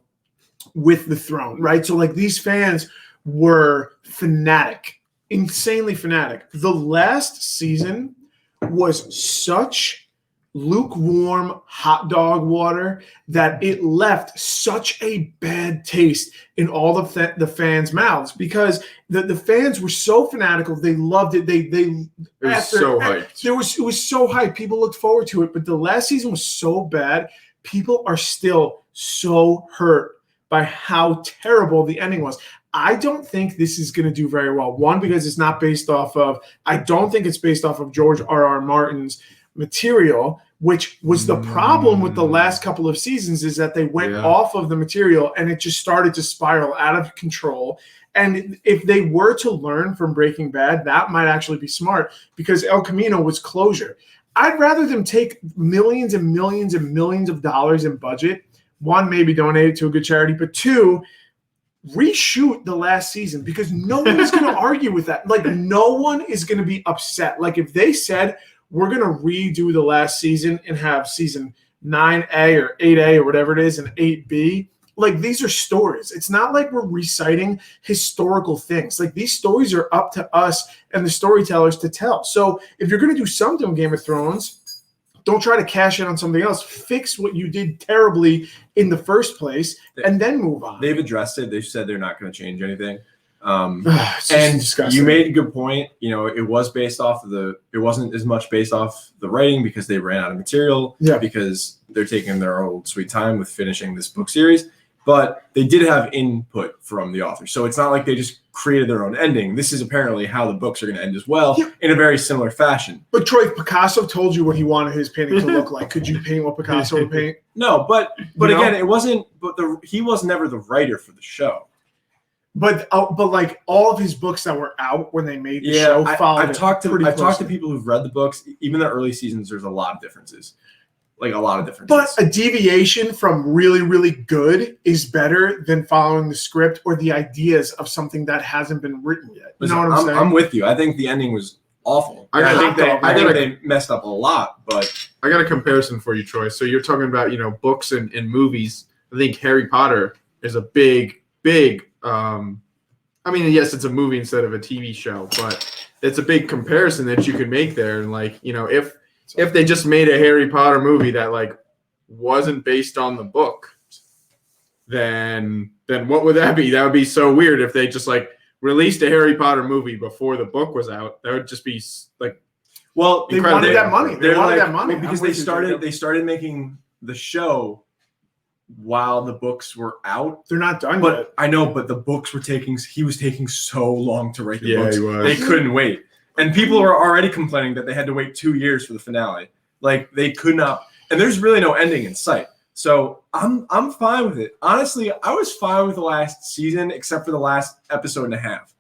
with the throne, right? So, like, these fans were fanatic, insanely fanatic. The last season was such lukewarm hot dog water that it left such a bad taste in all the fans' mouths because the fans were so fanatical. They loved it. It was so hyped. It was so hyped. People looked forward to it, but the last season was so bad. People are still so hurt by how terrible the ending was. I don't think this is going to do very well. One, because it's not based off of. I don't think it's based off of George R.R. Martin's material, which was the problem with the last couple of seasons, is that they went off of the material and it just started to spiral out of control. And if they were to learn from Breaking Bad, that might actually be smart because El Camino was closure. I'd rather them take millions and millions and millions of dollars in budget. One, maybe donate it to a good charity, but two, reshoot the last season because no one is going to argue with that. Like, no one is going to be upset. Like, if they said, we're going to redo the last season and have season 9A or 8A or whatever it is and 8B. Like, these are stories. It's not like we're reciting historical things. Like, these stories are up to us and the storytellers to tell. So if you're going to do something with Game of Thrones, don't try to cash in on something else. Fix what you did terribly in the first place and then move on. They've addressed it. They've said they're not going to change anything. And You made a good point. You know, it was based off of it wasn't as much based off the writing because they ran out of material. Yeah. Because they're taking their old sweet time with finishing this book series. But they did have input from the author. So it's not like they just created their own ending. This is apparently how the books are going to end as well in a very similar fashion. But Troy, if Picasso told you what he wanted his painting to look like, could you paint what Picasso would paint? No, but again, it wasn't. But he was never the writer for the show. But like all of his books that were out when they made the show followed. I've talked to people who've read the books. Even the early seasons, there's a lot of differences. Like a lot of differences. But a deviation from really, really good is better than following the script or the ideas of something that hasn't been written yet. You know what I'm saying? I'm with you. I think the ending was awful. I think they messed up a lot, but I got a comparison for you, Troy. So you're talking about, books and movies. I think Harry Potter is a big I mean, yes, it's a movie instead of a TV show, but it's a big comparison that you could make there. And like, you know, if they just made a Harry Potter movie that like wasn't based on the book, then what would that be? That would be so weird if they just like released a Harry Potter movie before the book was out. That would just be like, well, they wanted that money. They wanted that money because they started making the show while the books were out. They're not done but yet. I know, but the books were he was taking so long to write the books. He was. They couldn't wait. And people were already complaining that they had to wait 2 years for the finale. Like they could not, and there's really no ending in sight. So I'm fine with it. Honestly, I was fine with the last season except for the last episode and a half.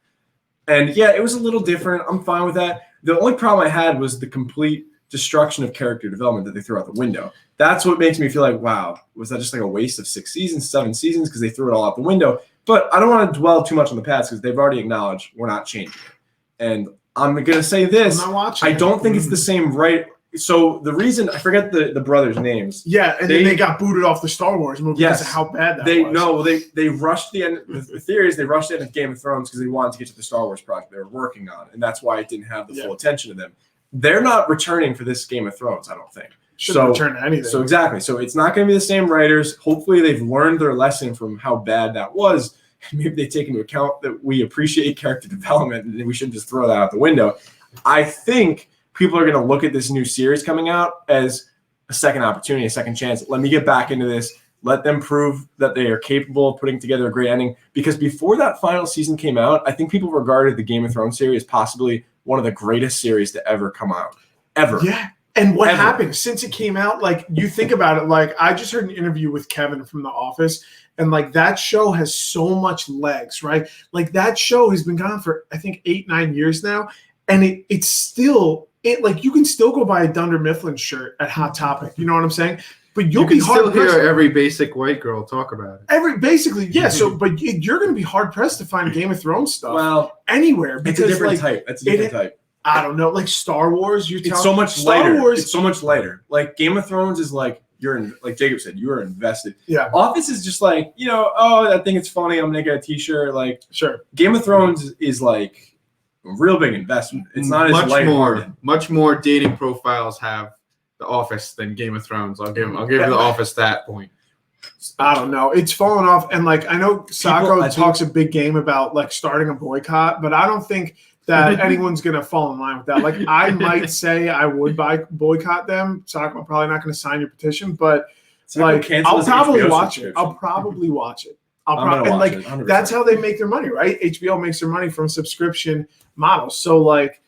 And yeah, it was a little different. I'm fine with that. The only problem I had was the complete destruction of character development that they threw out the window. That's what makes me feel like, wow, was that just like a waste of 6 seasons, 7 seasons because they threw it all out the window? But I don't want to dwell too much on the past because they've already acknowledged we're not changing it. And I'm going to say this. I don't think it's the same right. So the reason, I forget the brothers' names. Yeah, and then they got booted off the Star Wars movie because of how bad that was. No, they rushed the end. The theory is they rushed the end of Game of Thrones because they wanted to get to the Star Wars project they were working on, and that's why it didn't have the full attention of them. They're not returning for this Game of Thrones, I don't think. Shouldn't return to anything. So exactly. So it's not going to be the same writers. Hopefully they've learned their lesson from how bad that was. Maybe they take into account that we appreciate character development and we shouldn't just throw that out the window. I think people are going to look at this new series coming out as a second opportunity, a second chance. Let me get back into this. Let them prove that they are capable of putting together a great ending. Because before that final season came out, I think people regarded the Game of Thrones series as possibly one of the greatest series to ever come out. Ever. Yeah. And what happened since it came out, like you think about it, like I just heard an interview with Kevin from The Office, and like that show has so much legs, right? Like that show has been gone for, I think, 8-9 years now. And it's still, like you can still go buy a Dunder Mifflin shirt at Hot Topic. You know what I'm saying? But you'll be hard still hear every basic white girl talk about it. Basically, yeah. So, but you're going to be hard pressed to find Game of Thrones stuff anywhere because it's a different type. That's a different type. I don't know, like Star Wars. It's so much lighter. It's so much lighter. Like Game of Thrones is like like Jacob said, you are invested. Yeah. Office is just like, oh, I think it's funny. I'm gonna get a T-shirt. Like, sure. Game of Thrones is like a real big investment. It's not as lighthearted. Much more dating profiles have The Office than Game of Thrones. I'll give The Office that point. I don't know. It's fallen off, and like I know Sacco talks a big game about like starting a boycott, but I don't think that anyone's gonna fall in line with that. Like I might say I would boycott them. Sacco, I'm probably not gonna sign your petition, but like I'll probably watch it. I'll probably watch it. And like 100%. That's how they make their money, right? HBO makes their money from subscription models. So like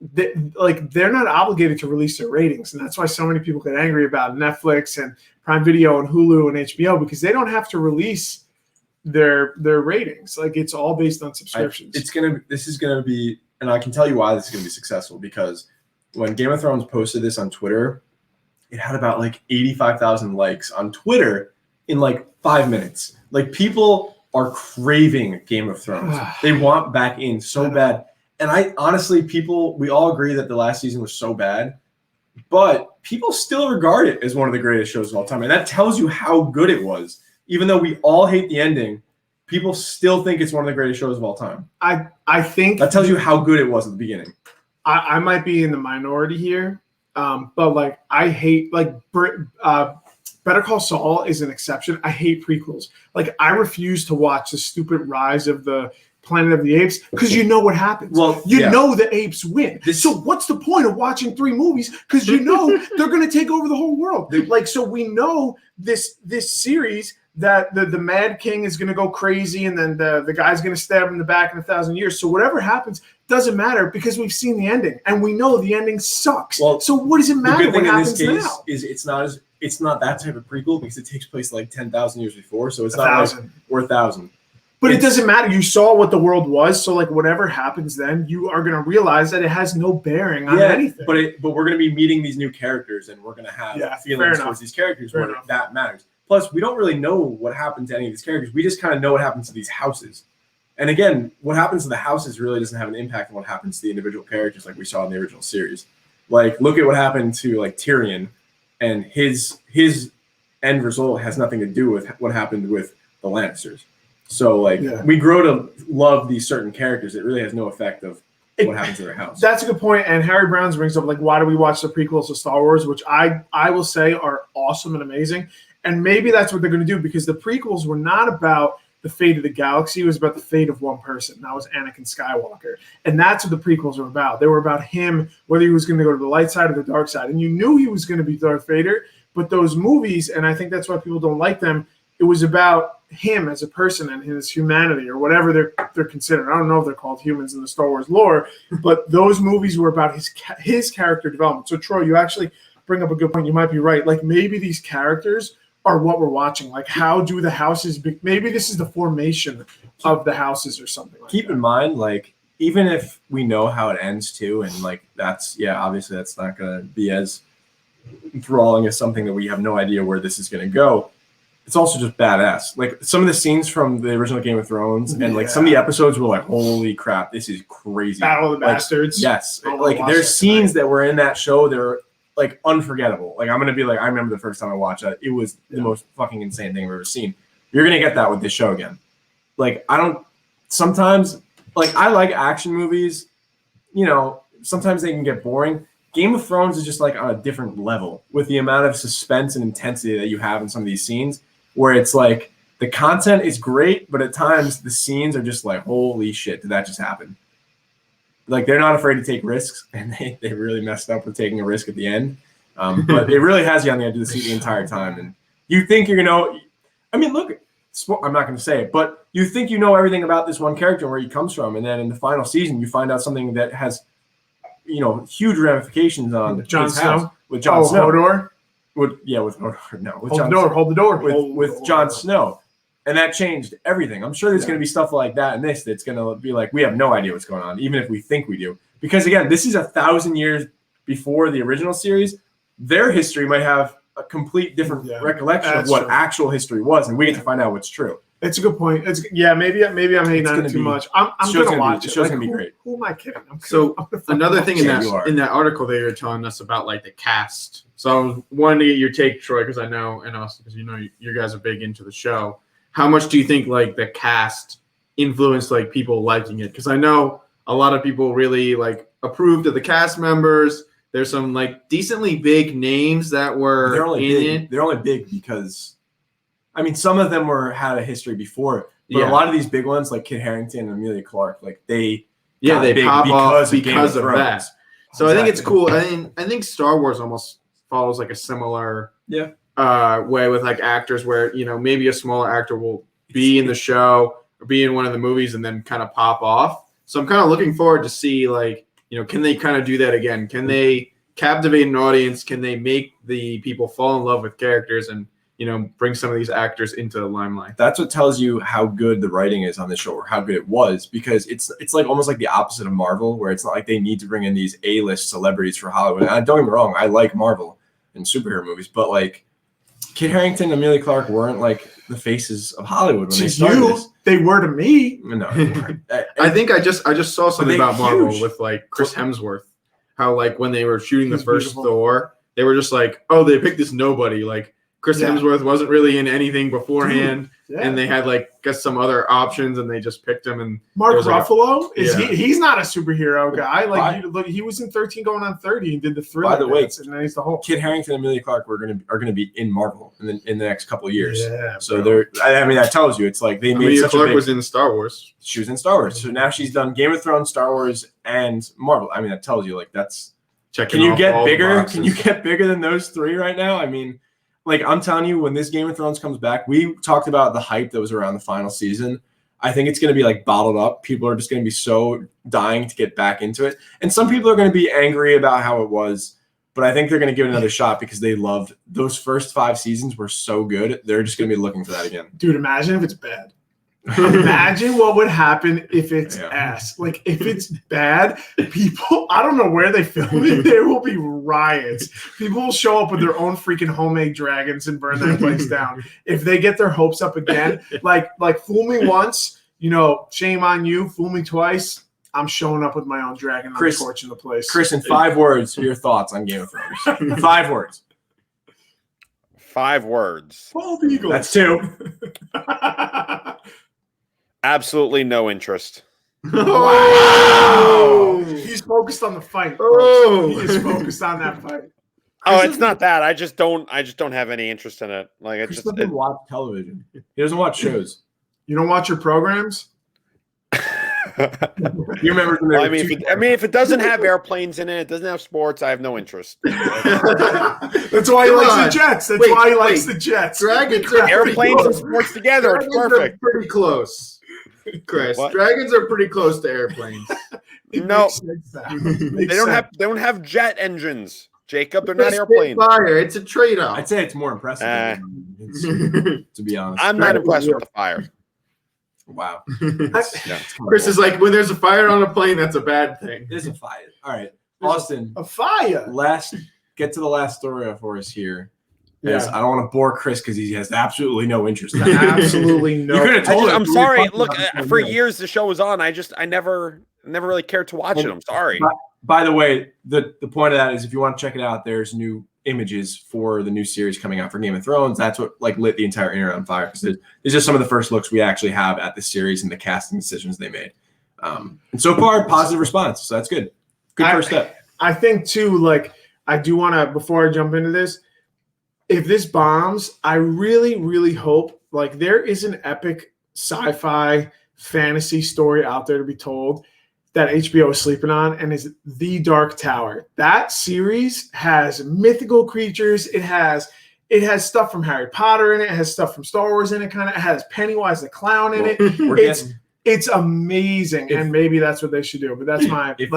they're not obligated to release their ratings, and that's why so many people get angry about Netflix and Prime Video and Hulu and HBO because they don't have to release their ratings. Like it's all based on subscriptions. This is gonna be, and I can tell you why this is gonna be successful because when Game of Thrones posted this on Twitter, it had about like 85,000 likes on Twitter in like 5 minutes. Like people are craving Game of Thrones. They want back in so bad. And I honestly, we all agree that the last season was so bad, but people still regard it as one of the greatest shows of all time. And that tells you how good it was. Even though we all hate the ending, people still think it's one of the greatest shows of all time. I think that tells you how good it was at the beginning. I might be in the minority here, but like I hate Better Call Saul is an exception. I hate prequels. Like I refuse to watch the stupid Rise of the Planet of the Apes because you know what happens. Well, you know the apes win. So what's the point of watching 3 movies? Because you know they're going to take over the whole world. Like so, we know this series that the Mad King is going to go crazy, and then the guy's going to stab him in the back in 1,000 years. So whatever happens doesn't matter because we've seen the ending and we know the ending sucks. Well, so what does it matter what happens now? Is it's not that type of prequel because it takes place like 10,000 years before. So it's not like, or 1,000. But it doesn't matter. You saw what the world was, so like whatever happens then, you are going to realize that it has no bearing on anything. But we're going to be meeting these new characters, and we're going to have feelings towards these characters where that matters. Plus, we don't really know what happened to any of these characters. We just kind of know what happens to these houses. And again, what happens to the houses really doesn't have an impact on what happens to the individual characters like we saw in the original series. Like, look at what happened to like Tyrion, and his end result has nothing to do with what happened with the Lannisters. So like Yeah. we grow to love these certain characters. It really has no effect of what happens to their house. That's a good point. And Harry Browns brings up, like, why do we watch the prequels to Star Wars, which I will say are awesome and amazing. And maybe that's what they're going to do, because the prequels were not about the fate of the galaxy. It was about the fate of one person. And that was Anakin Skywalker. And that's what the prequels were about. They were about him, whether he was going to go to the light side or the dark side. And you knew he was going to be Darth Vader. But those movies, and I think that's why people don't like them, it was about him as a person and his humanity, or whatever they're considered. I don't know if they're called humans in the Star Wars lore, but those movies were about his character development. So Troy, you actually bring up a good point. You might be right. Like, maybe these characters are what we're watching. Like, how do the houses maybe this is the formation of the houses or something like Keep that. in mind, like, even if we know how it ends too, and like obviously that's not gonna be as enthralling as something that we have no idea where this is gonna go. It's also just badass. Like, some of the scenes from the original Game of Thrones and like some of the episodes were like, holy crap, this is crazy. Battle of the Like, Bastards. Yes. I'll Like, watch there's that scenes that were in that show that are like unforgettable. Like, I'm gonna be like, I remember the first time I watched that. It was the most fucking insane thing I've ever seen. You're gonna get that with this show again. Like, sometimes, like, I like action movies, you know, sometimes they can get boring. Game of Thrones is just like on a different level with the amount of suspense and intensity that you have in some of these scenes, where it's like the content is great, but at times the scenes are just like, holy shit, did that just happen? Like, they're not afraid to take risks, and they really messed up with taking a risk at the end. But it really has you on the edge of the seat the entire time. And you think you're going to, I mean, look, I'm not going to say it, but you think you know everything about this one character and where he comes from. And then in the final season, you find out something that has, you know, huge ramifications on Jon his Snow? house. With Jon Snow. Hodor? With Hodor. No, with Hold Jon the door. Hold the door. with Jon Snow. And that changed everything. I'm sure there's going to be stuff like that in this that's going to be like, we have no idea what's going on, even if we think we do. Because, again, this is 1,000 years before the original series. Their history might have a complete different recollection of what actual history was, and we get to find out what's true. It's a good point. Maybe I'm hating on it too much. I'm going to watch it. The show's going to be great. Who am I kidding? Another thing in you that article that you're telling us about, like, the cast. So I was wanting to get your take, Troy, because I know, and also because you know you guys are big into the show. How much do you think, like, the cast influenced, like, people liking it? Because I know a lot of people really, like, approved of the cast members. There's some, like, decently big names that were in it. They're only big because, I mean, some of them had a history before, but a lot of these big ones, like Kit Harington and Amelia Clark, like, they pop off because of Thrones. that. So I think it's cool. I think Star Wars almost follows like a similar way with, like, actors where, you know, maybe a smaller actor will be in the show or be in one of the movies and then kind of pop off. So I'm kind of looking forward to see, like, you know, can they kind of do that again? Can they captivate an audience? Can they make the people fall in love with characters and, you know, bring some of these actors into the limelight? That's what tells you how good the writing is on the show, or how good it was, because it's like almost like the opposite of Marvel, where it's not like they need to bring in these A-list celebrities for Hollywood. And don't get me wrong, I like Marvel and superhero movies, but, like, Kit Harington and Amelia Clark weren't, like, the faces of Hollywood when they started this. They were to me. No, I think I just saw something about Marvel huge. with, like, Chris Hemsworth. How, like, when they were shooting the He's first beautiful. Thor, they were just like, oh, they picked this nobody. Like, Chris Hemsworth wasn't really in anything beforehand, and they had, like, guess some other options, and they just picked him. And Mark was, like, Ruffalo he's not a superhero guy. Like, he was in 13 going on 30 and did the Thriller. By the way, and then he's the Hulk. Kit Harington and Amelia Clark are gonna be in Marvel in the next couple of years. Yeah, so I mean, that tells you it's like they made Amelia such Clark a big. was in Star Wars. She was in Star Wars, so now she's done Game of Thrones, Star Wars, and Marvel. I mean, that tells you, like, that's. Checking Can you off get all the bigger? boxes. Can you get bigger than those three right now? I mean, like, I'm telling you, when this Game of Thrones comes back, we talked about the hype that was around the final season. I think it's going to be, like, bottled up. People are just going to be so dying to get back into it. And some people are going to be angry about how it was, but I think they're going to give it another shot because they loved those first 5 seasons were so good. They're just going to be looking for that again. Dude, imagine if it's bad. Imagine what would happen if it's ass. Like, if it's bad, people, I don't know where they film it. There will be riots. People will show up with their own freaking homemade dragons and burn that place down. If they get their hopes up again, like fool me once, you know, shame on you. Fool me twice, I'm showing up with my own dragon. I'm torching the place. Chris, in 5 words, your thoughts on Game of Thrones. 5 words. 5 words. Bald eagles. That's 2. Absolutely no interest. Oh! He's focused on the fight. Oh! He is focused on that fight. Oh, it's not that. I just don't have any interest in it. Like Chris doesn't watch television. He doesn't watch shows. You don't watch your programs? You remember? Well, I mean, if it doesn't have airplanes in it, it doesn't have sports. I have no interest. That's why he likes the Jets. That's why he likes the Jets. Dragons are Airplanes and sports together. It's perfect. Are pretty close, Chris. What? Dragons are pretty close to airplanes. No, They they don't have jet engines, Jacob. They're not Chris, airplanes. Fire. It's a trade-off. I'd say it's more impressive. To be honest, I'm not impressed with the fire. Wow. Chris is like, when there's a fire on a plane, that's a bad thing. It is a fire. All right, Austin. A fire. Get to the last story for us here. Yeah. I don't want to bore Chris because he has absolutely no interest. In Absolutely no. You could have told him. I'm we were sorry. talking Look, about this for one. years the show was on. I never really cared to watch it. I'm sorry. By the way, the point of that is if you want to check it out, there's new images for the new series coming out for Game of Thrones. That's what lit the entire internet on fire because these are some of the first looks we actually have at the series and the casting decisions they made. And so far, positive response. So that's good. Good first step. I think too, like I do want to, before I jump into this, if this bombs, I really, really hope like there is an epic sci-fi fantasy story out there to be told that HBO is sleeping on, and is The Dark Tower. That series has mythical creatures. It has stuff from Harry Potter in it. It has stuff from Star Wars in it. It has Pennywise the Clown in it. It's amazing, and maybe that's what they should do. But that's my if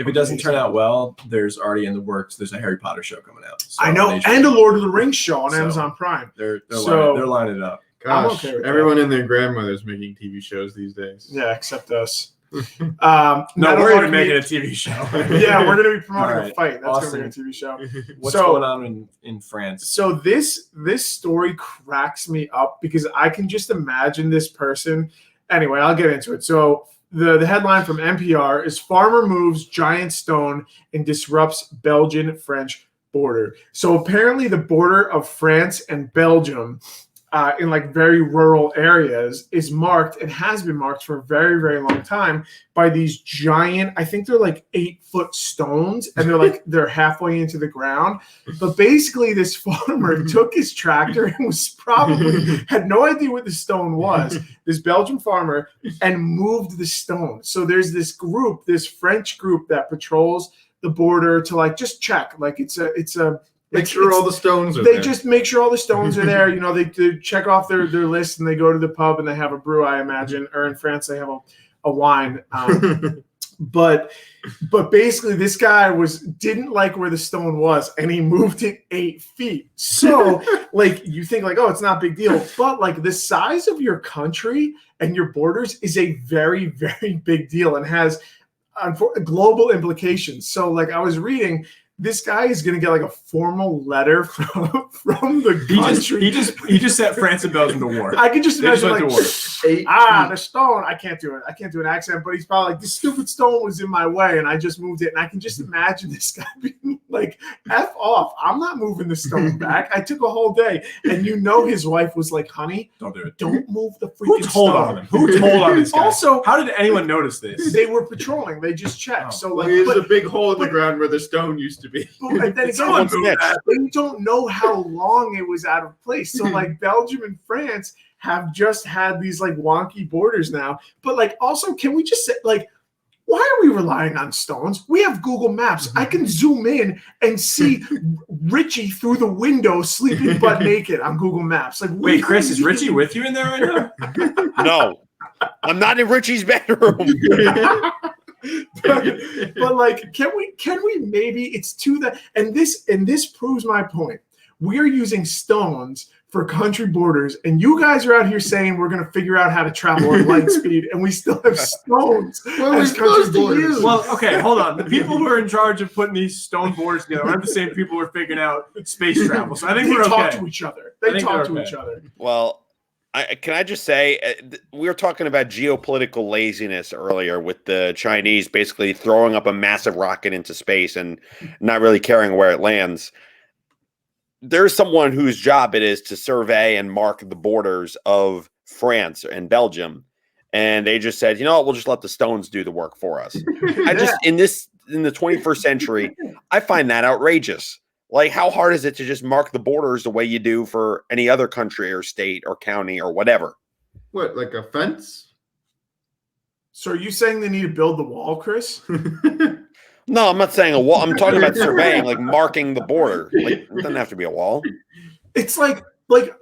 it doesn't turn out well, there's already in the works. There's a Harry Potter show coming out. So I know, and a Lord of the Rings show on Amazon Prime. They're So- lining it up. I'm Gosh, okay with everyone and their grandmother's making TV shows these days. Yeah, except us. No, Not we're a lot even of making me- a TV show. Yeah, we're gonna be promoting All a right, fight. That's Austin. gonna be a TV show. What's So- going on in France? So this story cracks me up because I can just imagine this person. Anyway, I'll get into it. So the headline from NPR is Farmer Moves Giant Stone and Disrupts Belgian-French Border. So apparently the border of France and Belgium in like very rural areas is marked and has been marked for a very, very long time by these giant, I think they're like 8-foot stones, and they're halfway into the ground. But basically this farmer took his tractor and had no idea what the stone was, this Belgian farmer, and moved the stone. So there's this French group that patrols the border to like just check, like it's a Make sure all the stones are they there. just make sure all the stones are there. You know, they check off their list and they go to the pub and they have a brew, I imagine. Or in France, they have a wine. But basically, this guy didn't like where the stone was, and he moved it 8 feet. So, like, you think like, oh, it's not a big deal, but like the size of your country and your borders is a very, very big deal and has global implications. So, like, I was reading. This guy is going to get like a formal letter from the country. He just set France and Belgium to war. I can just They just imagine went like, to war. the stone. I can't do it. I can't do an accent, but he's probably like, this stupid stone was in my way, and I just moved it. And I can just imagine this guy being like, F off. I'm not moving the stone back. I took a whole day. And his wife was like, honey, Don't do it. don't move the Who freaking told stone. on him? Who told on this guy? Also, how did anyone notice this? they were patrolling. They just checked. Oh. So like, There's but- a big hole in the ground where the stone used to be. and then Someone again, moved that. they don't know how long it was out of place. So like Belgium and France have just had these like wonky borders now. But like also, can we just say like, why are we relying on stones? We have Google Maps. I can zoom in and see Richie through the window sleeping butt naked on Google Maps. Like, Wait, Chris, is Richie with you in there right now? No, I'm not in Richie's bedroom. but like, can we maybe it's to the and this proves my point. We are using stones for country borders, and you guys are out here saying we're going to figure out how to travel at light speed, and we still have stones What are we as supposed country to borders. use? Well, okay, hold on. The people who are in charge of putting these stone borders together are the same people who are figuring out space travel. So I think they we're talk okay. to each other. I They think talk they're to okay. each other. Well, can I just say, we were talking about geopolitical laziness earlier with the Chinese basically throwing up a massive rocket into space and not really caring where it lands. There's someone whose job it is to survey and mark the borders of France and Belgium. and they just said, you know what, we'll just let the stones do the work for us. I just in the 21st century, I find that outrageous. Like, how hard is it to just mark the borders the way you do for any other country or state or county or whatever? What, like a fence? So are you saying they need to build the wall, Chris? No, I'm not saying a wall. I'm talking about surveying, like marking the border. Like, it doesn't have to be a wall. It's like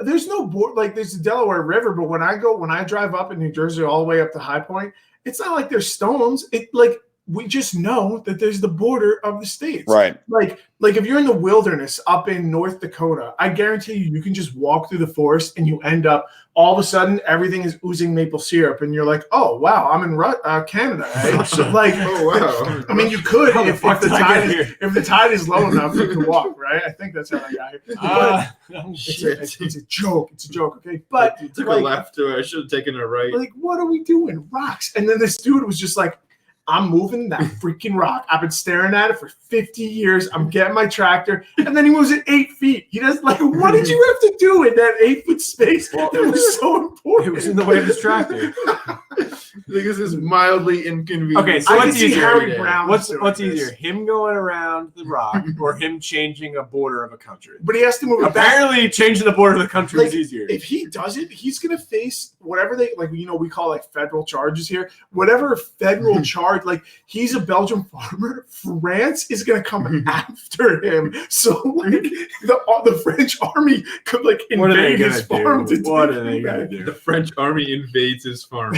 there's no board, like there's the Delaware River, but when I drive up in New Jersey all the way up to High Point, it's not like there's stones. It like we just know that there's the border of the states. Right. Like if you're in the wilderness up in North Dakota, I guarantee you can just walk through the forest and you end up all of a sudden everything is oozing maple syrup and you're like, oh wow, I'm in Canada. Right? So like, oh wow. I mean, you could if the tide is low enough, you can walk. Right. I think that's how I got here. It's a joke. It's a joke. Okay, but you took a left to it. I should have taken a right. Like, what are we doing? Rocks. And then this dude was just like, I'm moving that freaking rock. I've been staring at it for 50 years. I'm getting my tractor. And then he moves it 8 feet. He does like, what did you have to do in that 8-foot space that was so important? It was in the way of his tractor. This is mildly inconvenient. Okay, so what's easier? Harry Brown What's easier? Him going around the rock or him changing a border of a country? But he has to move it back. Apparently, changing the border of the country is easier. If he does it, he's going to face whatever we call like federal charges here. Whatever federal charge, like he's a Belgian farmer. France is going to come after him. So like the French army could like invade his farm. What are they going to do? The French army invades his farm.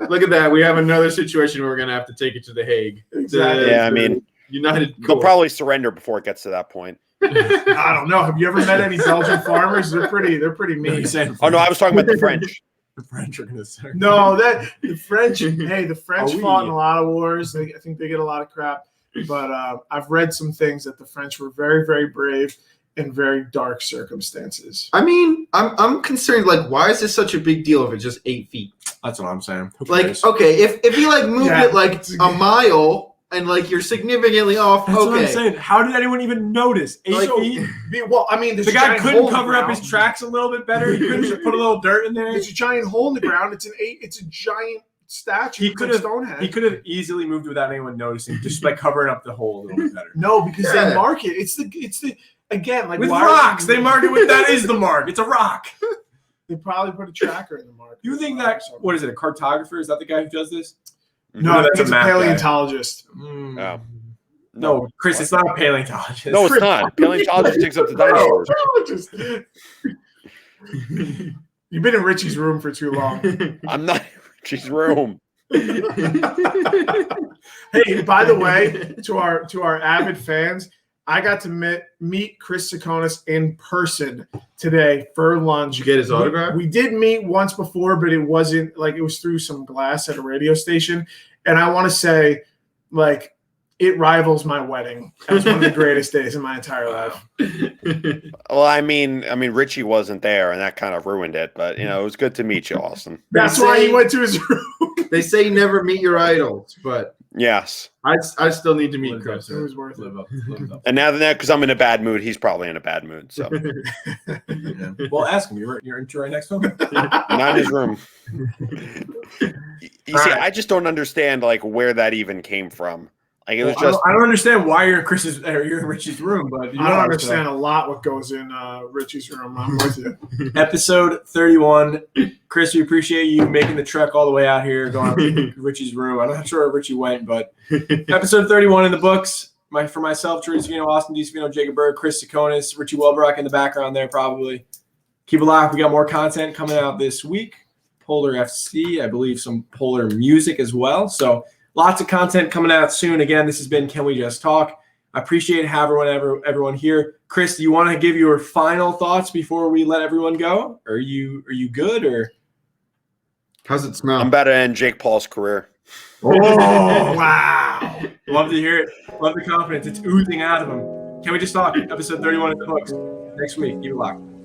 Look at that. We have another situation where we're going to have to take it to The Hague. Exactly. Yeah, I mean, United. They'll probably surrender before it gets to that point. I don't know. Have you ever met any Belgian farmers? They're pretty mean. Oh no, I was talking about the French. The French are going to start. No, the French. Hey, the French fought in a lot of wars. I think they get a lot of crap. But I've read some things that the French were very, very brave in very dark circumstances. I mean, I'm concerned. Like, why is this such a big deal if it's just 8 feet? That's what I'm saying. Like, okay, if you like moved it like a mile and like you're significantly off, That's what I'm saying. How did anyone even notice? 8 feet? Well, I mean, the guy couldn't cover up his tracks a little bit better. He couldn't just put a little dirt in there. There's a giant hole in the ground. It's a giant statue. He could have easily moved without anyone noticing, just by covering up the hole a little bit better. No, because they mark it. It's the again, like with rocks. They mark it with that is the mark. It's a rock. They probably put a tracker in the mark. You think that what is it? A cartographer? Is that the guy who does this? No, that's a paleontologist. Oh. No, Chris, it's not a paleontologist. No, it's not. Paleontologist digs up the dinosaurs. You've been in Richie's room for too long. I'm not in Richie's room. Hey, by the way, to our avid fans, I got to meet Chris Tsakonas in person today for lunch. Did you get his autograph? We did meet once before, but it wasn't like it was through some glass at a radio station. And I want to say, like, it rivals my wedding as one of the greatest days in my entire life. Well, I mean, Richie wasn't there, and that kind of ruined it. But it was good to meet you, Austin. That's why he went to his room. They say never meet your idols, but yes, I still need to meet Chris. It was worth it. Live up. And now that because I'm in a bad mood, he's probably in a bad mood. So, Well, ask him. You're into right next to him. not in his room. You see, I just don't understand like where that even came from. Like it was just. I don't understand why you're in Richie's room, but I don't understand a lot what goes in Richie's room. I'm with you. Episode 31. Chris, we appreciate you making the trek all the way out here, going up to Richie's room. I'm not sure where Richie went, but episode 31 in the books. For myself, Jordan Savino, Austin DeSavino, Jacob Berg, Chris Tsakonas, Richie Welbrock in the background there probably. Keep it live. We got more content coming out this week. Polar FC, I believe some Polar music as well. So lots of content coming out soon. Again, this has been Can We Just Talk? I appreciate having everyone here. Chris, do you want to give your final thoughts before we let everyone go? Are you good or? How's it smell? I'm about to end Jake Paul's career. Oh, wow. Love to hear it. Love the confidence. It's oozing out of him. Can We Just Talk? Episode 31 in the books. Next week. Keep it locked.